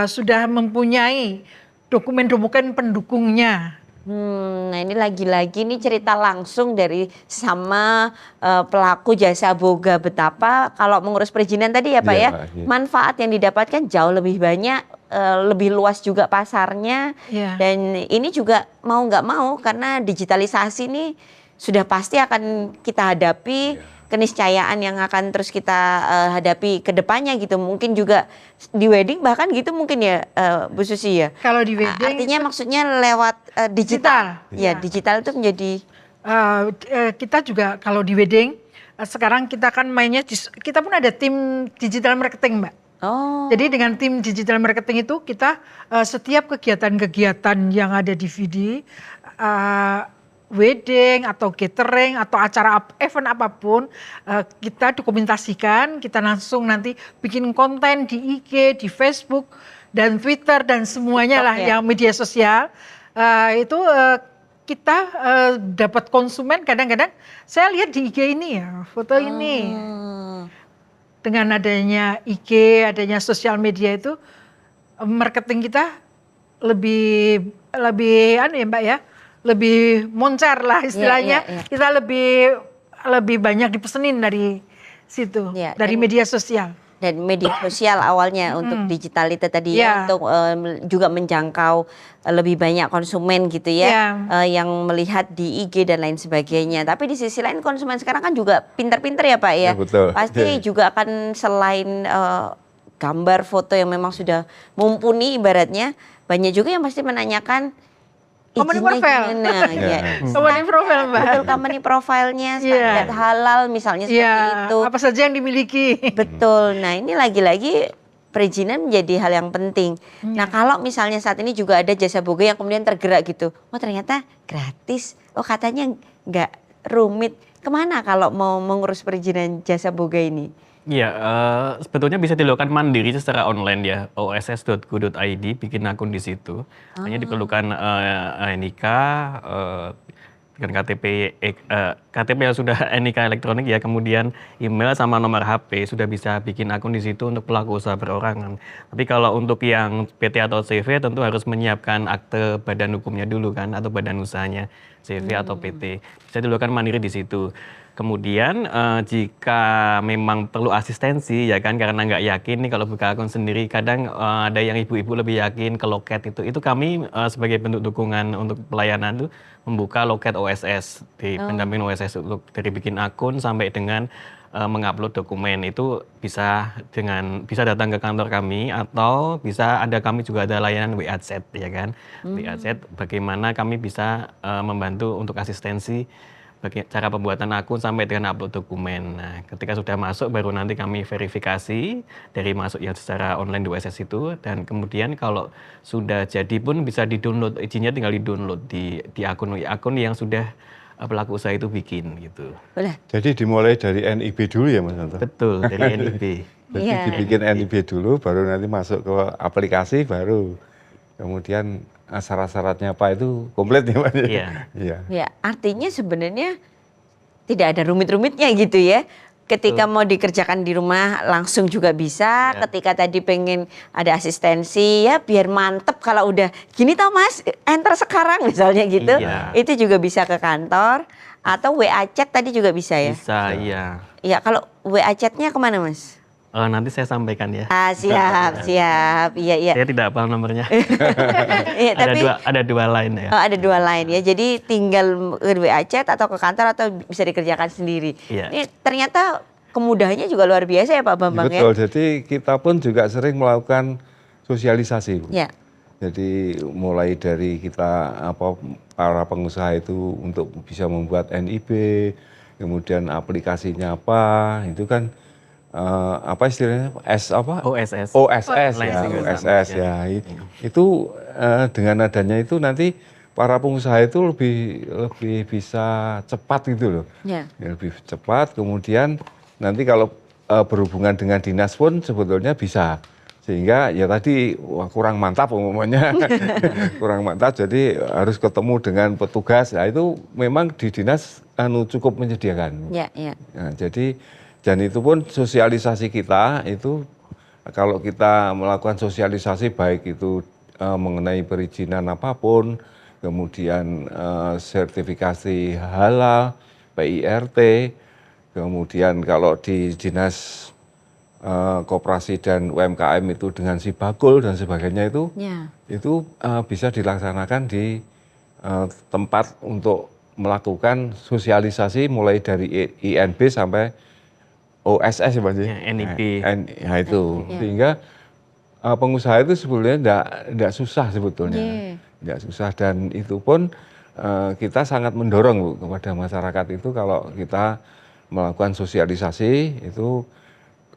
sudah mempunyai dokumen-dokumen pendukungnya. Nah ini lagi-lagi nih cerita langsung dari sama pelaku jasa boga, betapa kalau mengurus perizinan tadi ya Pak manfaat yang didapatkan jauh lebih banyak, lebih luas juga pasarnya, dan ini juga mau nggak mau karena digitalisasi ini sudah pasti akan kita hadapi, keniscayaan yang akan terus kita hadapi ke depannya gitu. Mungkin juga di wedding bahkan gitu mungkin ya Bu Susi ya. Kalau di wedding artinya maksudnya lewat digital. Ya, digital itu menjadi kita juga kalau di wedding sekarang kita kan mainnya, kita pun ada tim digital marketing Mbak. Jadi dengan tim digital marketing itu kita setiap kegiatan-kegiatan yang ada di VD, wedding atau catering atau acara event apapun, kita dokumentasikan, kita langsung nanti bikin konten di IG, di Facebook dan Twitter dan semuanya lah yang media sosial. Itu kita dapat konsumen, kadang-kadang saya lihat di IG ini ya, foto ini. Dengan adanya IG, adanya sosial media itu, marketing kita lebih ya Mbak ya, lebih moncer lah istilahnya. Kita lebih banyak dipesenin dari situ, dari media sosial. Dan media sosial awalnya untuk digital itu tadi untuk juga menjangkau lebih banyak konsumen gitu ya, yang melihat di IG dan lain sebagainya. Tapi di sisi lain konsumen sekarang kan juga pinter-pinter ya Pak ya. Betul. Pasti juga akan selain gambar, foto yang memang sudah mumpuni ibaratnya, banyak juga yang pasti menanyakan company profile. Company profile Mbak. Betul, company profile-nya, standar halal misalnya seperti itu. Apa saja yang dimiliki. Betul. Nah ini lagi-lagi perizinan menjadi hal yang penting. Nah kalau misalnya saat ini juga ada jasa boga yang kemudian tergerak gitu, oh ternyata gratis, oh katanya nggak rumit. Kemana kalau mau mengurus perizinan jasa boga ini? Iya, sebetulnya bisa dilakukan mandiri secara online ya, oss.go.id, bikin akun di situ. Hanya diperlukan NIK, dengan KTP yang sudah NIK elektronik ya, kemudian email sama nomor HP, sudah bisa bikin akun di situ untuk pelaku usaha perorangan. Tapi kalau untuk yang PT atau CV tentu harus menyiapkan akte badan hukumnya dulu kan, atau badan usahanya, CV atau PT. Bisa dilakukan mandiri di situ. Kemudian jika memang perlu asistensi ya kan karena nggak yakin nih kalau buka akun sendiri, kadang ada yang ibu-ibu lebih yakin ke loket itu kami sebagai bentuk dukungan untuk pelayanan tuh membuka loket OSS di pendampingan OSS untuk dari bikin akun sampai dengan mengupload dokumen itu bisa datang ke kantor kami atau kami juga ada layanan WA chat ya kan. WA chat bagaimana kami bisa membantu untuk asistensi cara pembuatan akun sampai dengan upload dokumen. Nah, ketika sudah masuk baru nanti kami verifikasi dari masuk yang secara online di OSS itu, dan kemudian kalau sudah jadi pun bisa di-download, izinnya tinggal di-download di akun yang sudah pelaku usaha itu bikin gitu. Boleh. Jadi dimulai dari NIB dulu ya Mas Santo? Betul, dari NIB. Jadi dibikin NIB dulu, baru nanti masuk ke aplikasi, baru kemudian syarat-syaratnya apa itu komplit ya Mas? Iya. Iya. Ya, artinya sebenarnya tidak ada rumit-rumitnya gitu ya. Ketika mau dikerjakan di rumah langsung juga bisa. Ketika tadi pengen ada asistensi ya biar mantep kalau udah gini tau Mas, enter sekarang misalnya gitu. Iya. Itu juga bisa ke kantor atau WA chat tadi juga bisa ya? Bisa, iya. Iya, kalau WA chatnya kemana Mas? Nanti saya sampaikan ya. Siap. Iya. Saya tidak hafal nomornya. Iya, tapi ada dua line ya. ada dua line ya. Jadi tinggal WA chat atau ke kantor atau bisa dikerjakan sendiri. Iya. Ini ternyata kemudahannya juga luar biasa ya Pak Bambang ya. Betul, jadi kita pun juga sering melakukan sosialisasi. Bu. Ya. Jadi mulai dari kita para pengusaha itu untuk bisa membuat NIB, kemudian aplikasinya apa, itu kan apa istilahnya OSS. OSS Online ya, single OSS submission. ya. Itu dengan adanya itu nanti para pengusaha itu lebih bisa cepat gitu loh. Ya. Lebih cepat, kemudian nanti kalau berhubungan dengan dinas pun sebetulnya bisa. Sehingga ya tadi kurang mantap umumnya. Kurang mantap, jadi harus ketemu dengan petugas. Nah itu memang di dinas cukup menyediakan. Ya. Nah, jadi dan itu pun sosialisasi kita itu kalau kita melakukan sosialisasi baik itu mengenai perizinan apapun, kemudian sertifikasi halal, PIRT, kemudian kalau di dinas koperasi dan UMKM itu dengan Sibagul dan sebagainya itu bisa dilaksanakan di tempat untuk melakukan sosialisasi mulai dari INB sampai OSS ya Pak. Ya, NIB. Nah itu sehingga pengusaha itu sebetulnya tidak susah sebetulnya, tidak susah, dan itu pun kita sangat mendorong Bu, kepada masyarakat itu kalau kita melakukan sosialisasi itu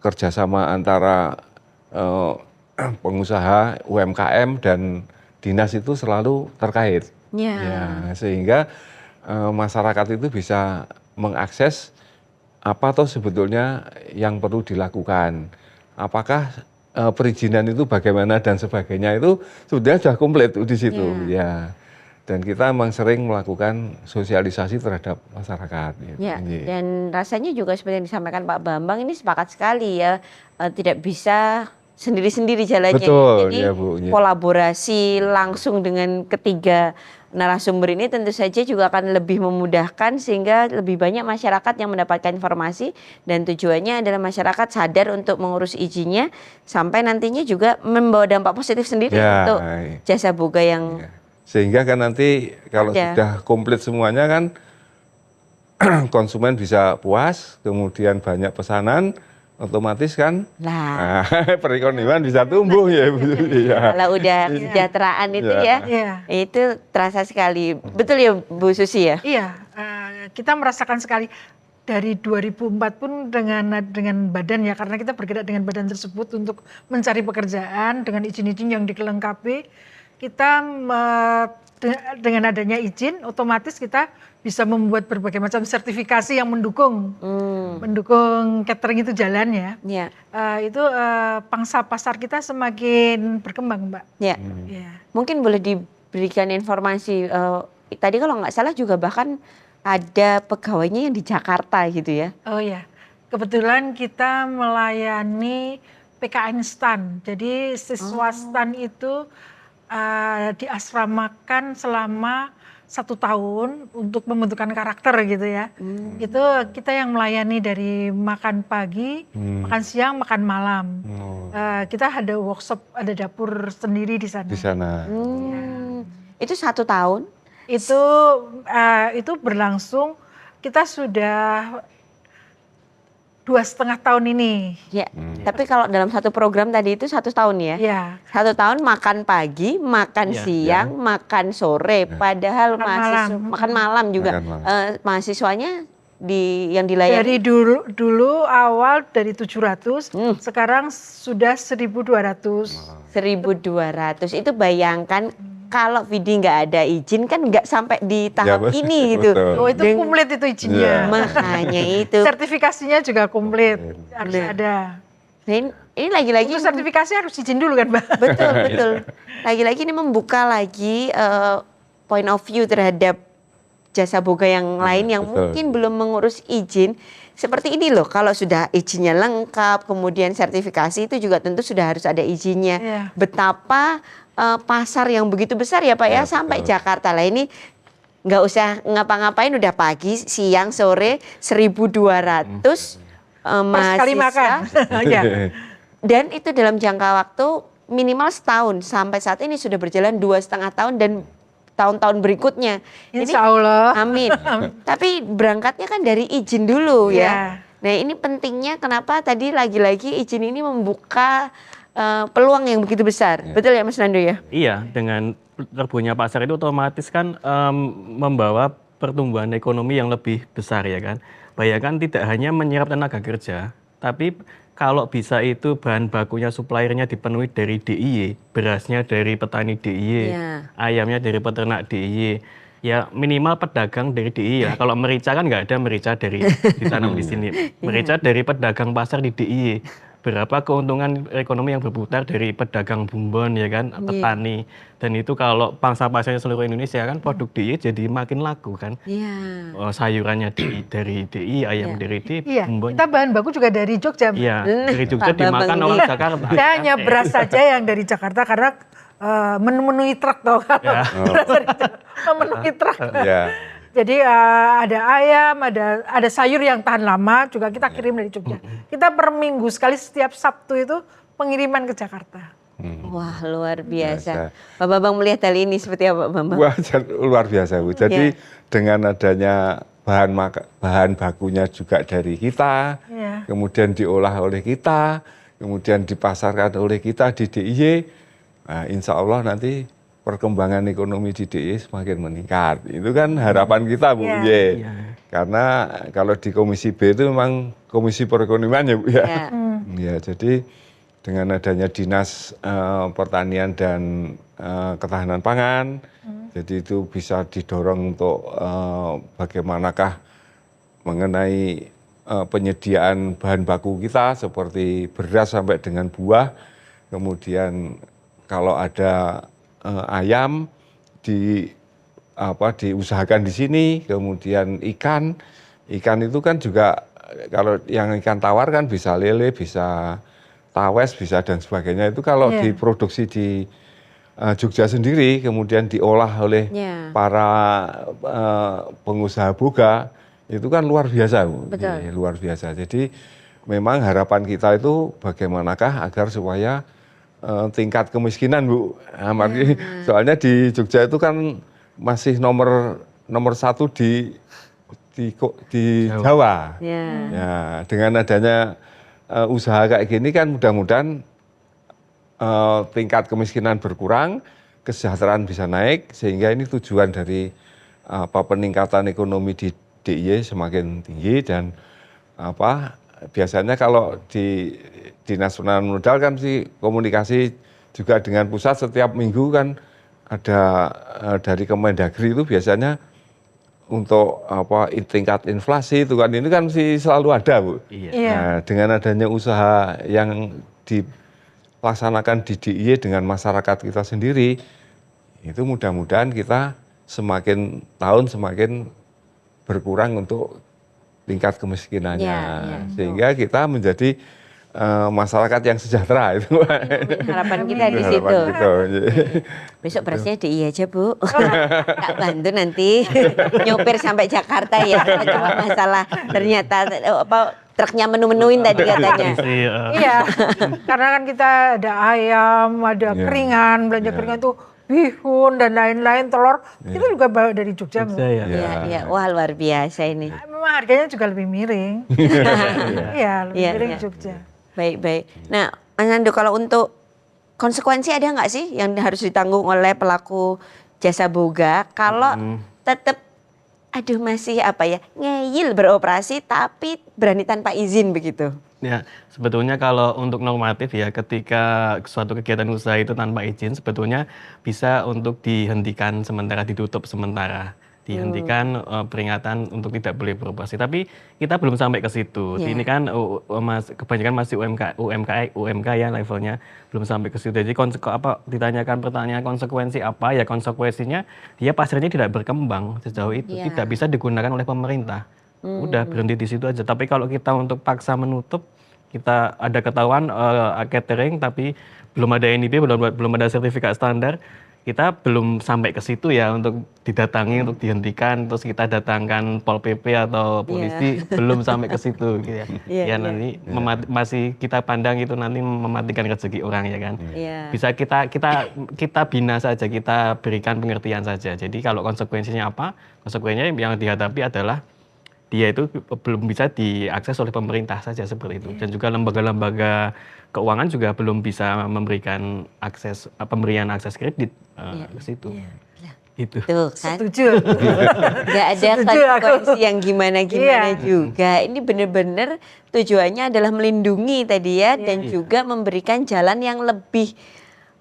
kerjasama antara pengusaha UMKM dan dinas itu selalu terkait, sehingga masyarakat itu bisa mengakses apa toh sebetulnya yang perlu dilakukan, apakah perizinan itu bagaimana dan sebagainya itu sudah komplit di situ ya. Dan kita memang sering melakukan sosialisasi terhadap masyarakat. Ya, dan rasanya juga seperti yang disampaikan Pak Bambang ini sepakat sekali ya, tidak bisa sendiri-sendiri jalannya. Betul, jadi ya, Bu, ya. kolaborasi langsung dengan ketiga narasumber ini tentu saja juga akan lebih memudahkan sehingga lebih banyak masyarakat yang mendapatkan informasi, dan tujuannya adalah masyarakat sadar untuk mengurus izinnya sampai nantinya juga membawa dampak positif sendiri untuk jasa boga yang sehingga kan nanti kalau sudah komplit semuanya kan konsumen bisa puas, kemudian banyak pesanan, otomatis kan perekonomian bisa tumbuh ya Bu. Kalau udah kesejahteraan itu itu terasa sekali. Betul ya Bu Susi ya? Iya, kita merasakan sekali dari 2004 pun dengan badan ya, karena kita bergerak dengan badan tersebut untuk mencari pekerjaan dengan izin-izin yang dikelengkapi. Kita dengan adanya izin otomatis kita bisa membuat berbagai macam sertifikasi yang mendukung catering itu jalan ya. Itu pangsa pasar kita semakin berkembang Mbak. Mungkin boleh diberikan informasi, tadi kalau nggak salah juga bahkan ada pegawainya yang di Jakarta gitu ya. Oh ya, kebetulan kita melayani PKN STAN, jadi siswa STAN itu diasramakan selama 1 tahun untuk pembentukan karakter gitu ya. Itu kita yang melayani dari makan pagi, makan siang, makan malam. Kita ada workshop, ada dapur sendiri di sana. Di sana. Itu 1 tahun? Itu berlangsung, kita sudah 2,5 tahun ini. Ya, tapi kalau dalam satu program tadi itu 1 tahun ya? Ya. 1 tahun makan pagi, makan siang, makan sore. Padahal makan malam juga. Makan malam. Mahasiswanya yang dilayani? Dari dulu awal dari 700, sekarang sudah 1.200. 1.200. Itu bayangkan kalau Vidi nggak ada izin kan nggak sampai di tahap ini gitu. Betul. Oh itu komplit itu izinnya. Makanya itu. Sertifikasinya juga komplit, harus ada. Nah, ini lagi-lagi Untuk sertifikasi harus izin dulu kan Mbak? betul betul. Lagi-lagi ini membuka lagi point of view terhadap jasa boga yang lain yang mungkin belum mengurus izin. Seperti ini loh, kalau sudah izinnya lengkap, kemudian sertifikasi itu juga tentu sudah harus ada izinnya. Betapa pasar yang begitu besar ya Pak ya, sampai Jakarta lah ini nggak usah ngapa-ngapain udah pagi, siang, sore 1.200 Sekali makan. Ya. Dan itu dalam jangka waktu minimal setahun, sampai saat ini sudah berjalan 2,5 tahun dan tahun-tahun berikutnya. Insya Allah. Amin. Tapi berangkatnya kan dari izin dulu ya. Nah ini pentingnya kenapa tadi lagi-lagi izin ini membuka peluang yang begitu besar. Betul ya Mas Nando ya? Iya, dengan terbunya pasar itu otomatis kan membawa pertumbuhan ekonomi yang lebih besar ya kan. Bayangkan tidak hanya menyerap tenaga kerja, tapi kalau bisa itu bahan bakunya suppliernya dipenuhi dari DIY, berasnya dari petani DIY, ayamnya dari peternak DIY. Ya minimal pedagang dari DIY ya. Kalau merica kan nggak ada merica dari ditanam di sini. Merica dari pedagang pasar di DIY. Berapa keuntungan ekonomi yang berputar dari pedagang bumbon ya kan, petani. Dan itu kalau pangsa pasarnya seluruh Indonesia kan produk DIY jadi makin laku kan. Sayurannya dari DIY, ayam dari DIY, bumbon. Kita bahan baku juga dari Jogja. Iya, dari Jogja dimakan orang Jakarta. Kita hanya beras saja yang dari Jakarta karena memenuhi truk tau kan. Memenuhi truk. Jadi ada ayam, ada sayur yang tahan lama juga kita kirim dari Jogja. Kita per minggu sekali setiap Sabtu itu pengiriman ke Jakarta. Wah luar biasa. Pak Bambang melihat hal ini seperti apa Bambang? Wah luar biasa Bu. Jadi dengan adanya bahan bakunya juga dari kita, kemudian diolah oleh kita, kemudian dipasarkan oleh kita di DIY, nah, insya Allah nanti perkembangan ekonomi di DIY semakin meningkat. Itu kan harapan kita Bu. Karena kalau di Komisi B itu memang Komisi Perekonomian ya Bu ya. Ya, jadi dengan adanya Dinas Pertanian dan Ketahanan Pangan, jadi itu bisa didorong untuk bagaimanakah mengenai penyediaan bahan baku kita seperti beras sampai dengan buah, kemudian kalau ada ayam diusahakan di sini, kemudian ikan itu kan juga kalau yang ikan tawar kan bisa lele, bisa tawes, bisa dan sebagainya itu kalau diproduksi di Jogja sendiri, kemudian diolah oleh para pengusaha boga itu kan luar biasa, Bu. Luar biasa. Jadi memang harapan kita itu bagaimanakah agar supaya tingkat kemiskinan Bu, soalnya di Jogja itu kan masih nomor 1 di Jawa. Ya, dengan adanya usaha kayak gini kan mudah-mudahan tingkat kemiskinan berkurang, kesejahteraan bisa naik sehingga ini tujuan dari peningkatan ekonomi di DIY semakin tinggi dan biasanya kalau di Dinas Penanaman Modal kan sih komunikasi juga dengan pusat setiap minggu kan ada dari Kemendagri itu biasanya untuk tingkat inflasi itu kan ini kan sih selalu ada Bu. Nah, dengan adanya usaha yang dilaksanakan di DIY dengan masyarakat kita sendiri itu mudah-mudahan kita semakin tahun semakin berkurang untuk tingkat kemiskinannya, sehingga kita menjadi masyarakat yang sejahtera itu. Harapan kita di Harapan situ. kita. Besok berasnya DI aja Bu. Tak bantu nanti nyopir sampai Jakarta ya. Cuma masalah ternyata truknya menu-menuin tadi katanya. Iya, karena kan kita ada ayam, ada keringan, belanja keringan tuh bihun dan lain-lain, telur, itu juga bawa dari Jogja. Iya, wah luar biasa ini. Memang harganya juga lebih miring. Iya, lebih miring Jogja. Baik. Nah, Mas Nando, kalau untuk konsekuensi ada nggak sih yang harus ditanggung oleh pelaku jasa boga kalau tetap masih ngeyel beroperasi tapi berani tanpa izin begitu? Ya, sebetulnya kalau untuk normatif ya, ketika suatu kegiatan usaha itu tanpa izin, sebetulnya bisa untuk dihentikan sementara, ditutup sementara, dihentikan peringatan untuk tidak boleh beroperasi. Tapi kita belum sampai ke situ. Ini kan kebanyakan masih UMK ya levelnya, belum sampai ke situ. Jadi ditanyakan pertanyaan konsekuensi apa ya, konsekuensinya dia pasarnya tidak berkembang sejauh itu, tidak bisa digunakan oleh pemerintah. Udah berhenti di situ aja. Tapi kalau kita untuk paksa menutup, kita ada ketahuan catering tapi belum ada NIB, belum ada sertifikat standar, kita belum sampai ke situ ya untuk didatangi, untuk dihentikan, terus kita datangkan Pol PP atau polisi, belum sampai ke situ gitu ya. Nanti masih kita pandang itu nanti mematikan rezeki orang ya kan. Bisa kita bina saja, kita berikan pengertian saja. Jadi kalau konsekuensinya apa? Konsekuensinya yang dihadapi adalah dia itu belum bisa diakses oleh pemerintah saja seperti itu. Dan juga lembaga-lembaga keuangan juga belum bisa memberikan pemberian akses kredit ke situ. Itu. Tuh kan. Setuju. Gak ada konsekuensi yang gimana-gimana juga. Ini benar-benar tujuannya adalah melindungi tadi ya, dan juga memberikan jalan yang lebih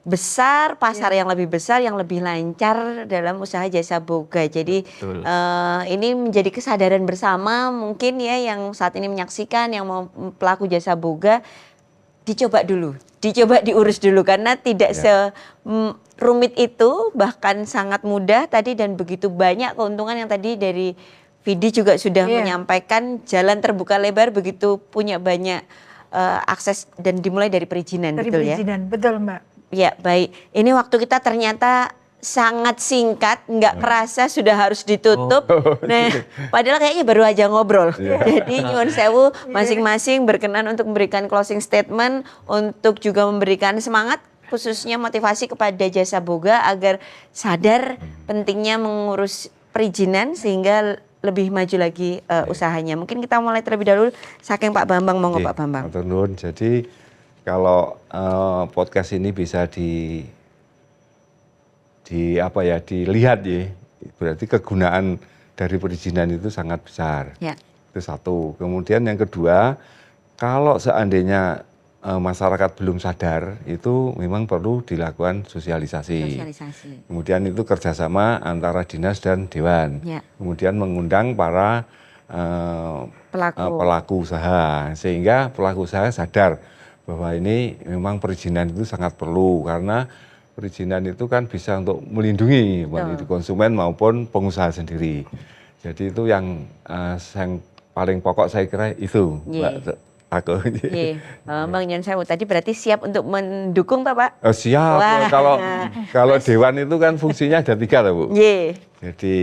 besar, pasar yang lebih besar, yang lebih lancar dalam usaha jasa boga. Jadi ini menjadi kesadaran bersama mungkin ya yang saat ini menyaksikan, yang mau pelaku jasa boga, dicoba diurus dulu karena tidak serumit itu, bahkan sangat mudah tadi, dan begitu banyak keuntungan yang tadi dari Vidi juga sudah menyampaikan, jalan terbuka lebar begitu punya banyak akses dan dimulai dari perizinan. Betul ya? Betul Mbak. Ya baik, ini waktu kita ternyata sangat singkat, nggak kerasa sudah harus ditutup. Nah, padahal kayaknya baru aja ngobrol. Jadi nyuwun sewu masing-masing berkenan untuk memberikan closing statement, untuk juga memberikan semangat khususnya motivasi kepada jasa boga agar sadar pentingnya mengurus perizinan sehingga lebih maju lagi usahanya. Mungkin kita mulai terlebih dahulu saking Pak Bambang, monggo Pak Bambang. Jadi kalau podcast ini bisa dilihat ya, berarti kegunaan dari perizinan itu sangat besar. Itu satu. Kemudian yang kedua, kalau seandainya masyarakat belum sadar, itu memang perlu dilakukan sosialisasi. Kemudian itu kerjasama antara dinas dan dewan. Kemudian mengundang para pelaku usaha, sehingga pelaku usaha sadar bahwa ini memang perizinan itu sangat perlu, karena perizinan itu kan bisa untuk melindungi baik konsumen maupun pengusaha sendiri. Jadi itu yang paling pokok saya kira itu, Mbak Tako. Bang Nyon Sewu tadi berarti siap untuk mendukung Pak? Siap. Kalau dewan itu kan fungsinya ada 3 Bu. Jadi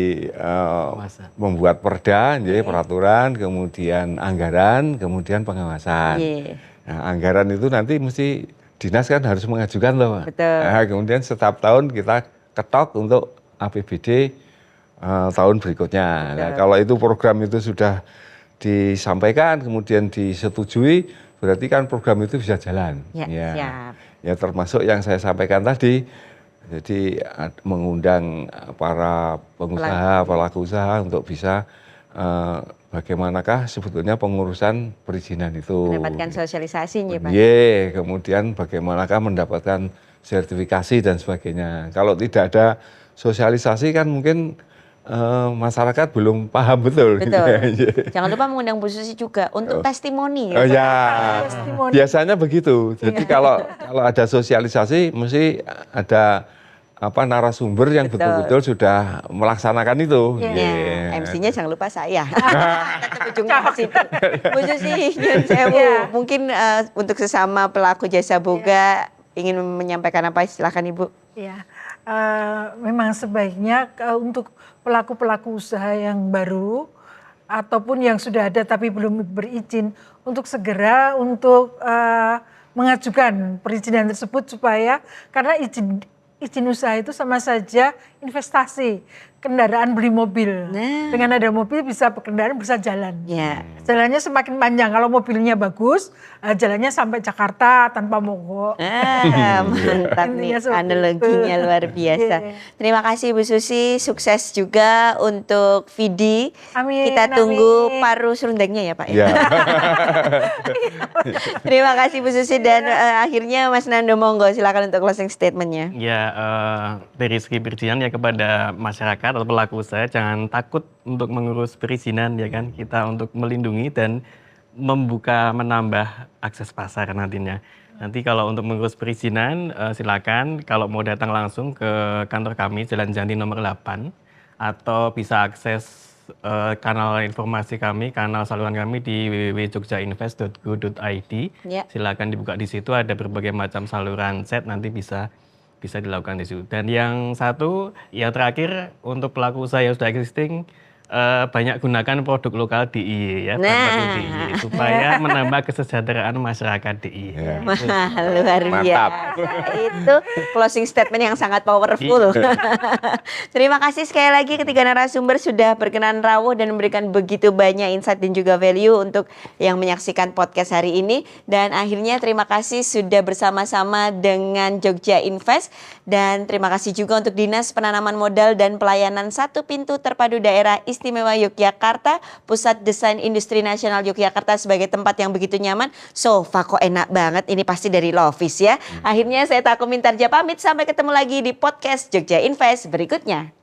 membuat perda, peraturan, kemudian anggaran, kemudian pengawasan. Nah, anggaran itu nanti mesti dinas kan harus mengajukan loh Pak. Nah, kemudian setiap tahun kita ketok untuk APBD tahun berikutnya. Nah, kalau itu program itu sudah disampaikan kemudian disetujui, berarti kan program itu bisa jalan. Ya termasuk yang saya sampaikan tadi. Jadi mengundang para pengusaha, pelaku usaha untuk bisa bagaimanakah sebetulnya pengurusan perizinan itu. Mendapatkan sosialisasinya Pak. Kemudian bagaimanakah mendapatkan sertifikasi dan sebagainya. Kalau tidak ada sosialisasi kan mungkin masyarakat belum paham betul. Jangan lupa mengundang Bu Susi juga untuk testimoni. Biasanya begitu. Jadi kalau ada sosialisasi mesti ada narasumber yang betul-betul sudah melaksanakan itu. MC-nya jangan lupa saya. Tetap ujungnya ke situ. Bu Susi, nyun sewu. Mungkin untuk sesama pelaku jasa boga ingin menyampaikan apa, silakan Ibu. Ya, memang sebaiknya untuk pelaku-pelaku usaha yang baru ataupun yang sudah ada tapi belum berizin untuk segera untuk mengajukan perizinan tersebut supaya karena izin usaha itu sama saja investasi. Kendaraan beli mobil. Dengan ada mobil bisa kendaraan bisa jalan. Jalannya semakin panjang. Kalau mobilnya bagus, jalannya sampai Jakarta tanpa mogok. Mantap nih, analoginya luar biasa. Terima kasih Bu Susi, sukses juga untuk Vidi. Amin. Kita tunggu paru serundengnya ya Pak. Ya. Terima kasih Bu Susi dan akhirnya Mas Nando monggo silakan untuk closing statementnya. Ya, dari segi perizinan ya kepada masyarakat atau pelaku usaha jangan takut untuk mengurus perizinan ya kan, kita untuk melindungi dan menambah akses pasar nantinya. Nanti kalau untuk mengurus perizinan silakan kalau mau datang langsung ke kantor kami Jalan Janti nomor 8 atau bisa akses kanal informasi kami, kanal saluran kami di www.jogjainvest.go.id. Silakan dibuka di situ, ada berbagai macam saluran chat, nanti bisa dilakukan di situ. Dan yang terakhir untuk pelaku usaha yang sudah existing, banyak gunakan produk lokal DIY ya, DIY, supaya menambah kesejahteraan masyarakat DIY. Luar biasa. Itu closing statement yang sangat powerful. Terima kasih sekali lagi ketiga narasumber sudah berkenan rawuh dan memberikan begitu banyak insight dan juga value untuk yang menyaksikan podcast hari ini. Dan akhirnya terima kasih sudah bersama-sama dengan Jogja Invest. Dan terima kasih juga untuk Dinas Penanaman Modal dan Pelayanan Satu Pintu Terpadu Daerah Istimewa Yogyakarta, Pusat Desain Industri Nasional Yogyakarta sebagai tempat yang begitu nyaman. Sofa kok enak banget, ini pasti dari Lovis ya. Akhirnya saya Tako Mintarja pamit, sampai ketemu lagi di podcast Jogja Invest berikutnya.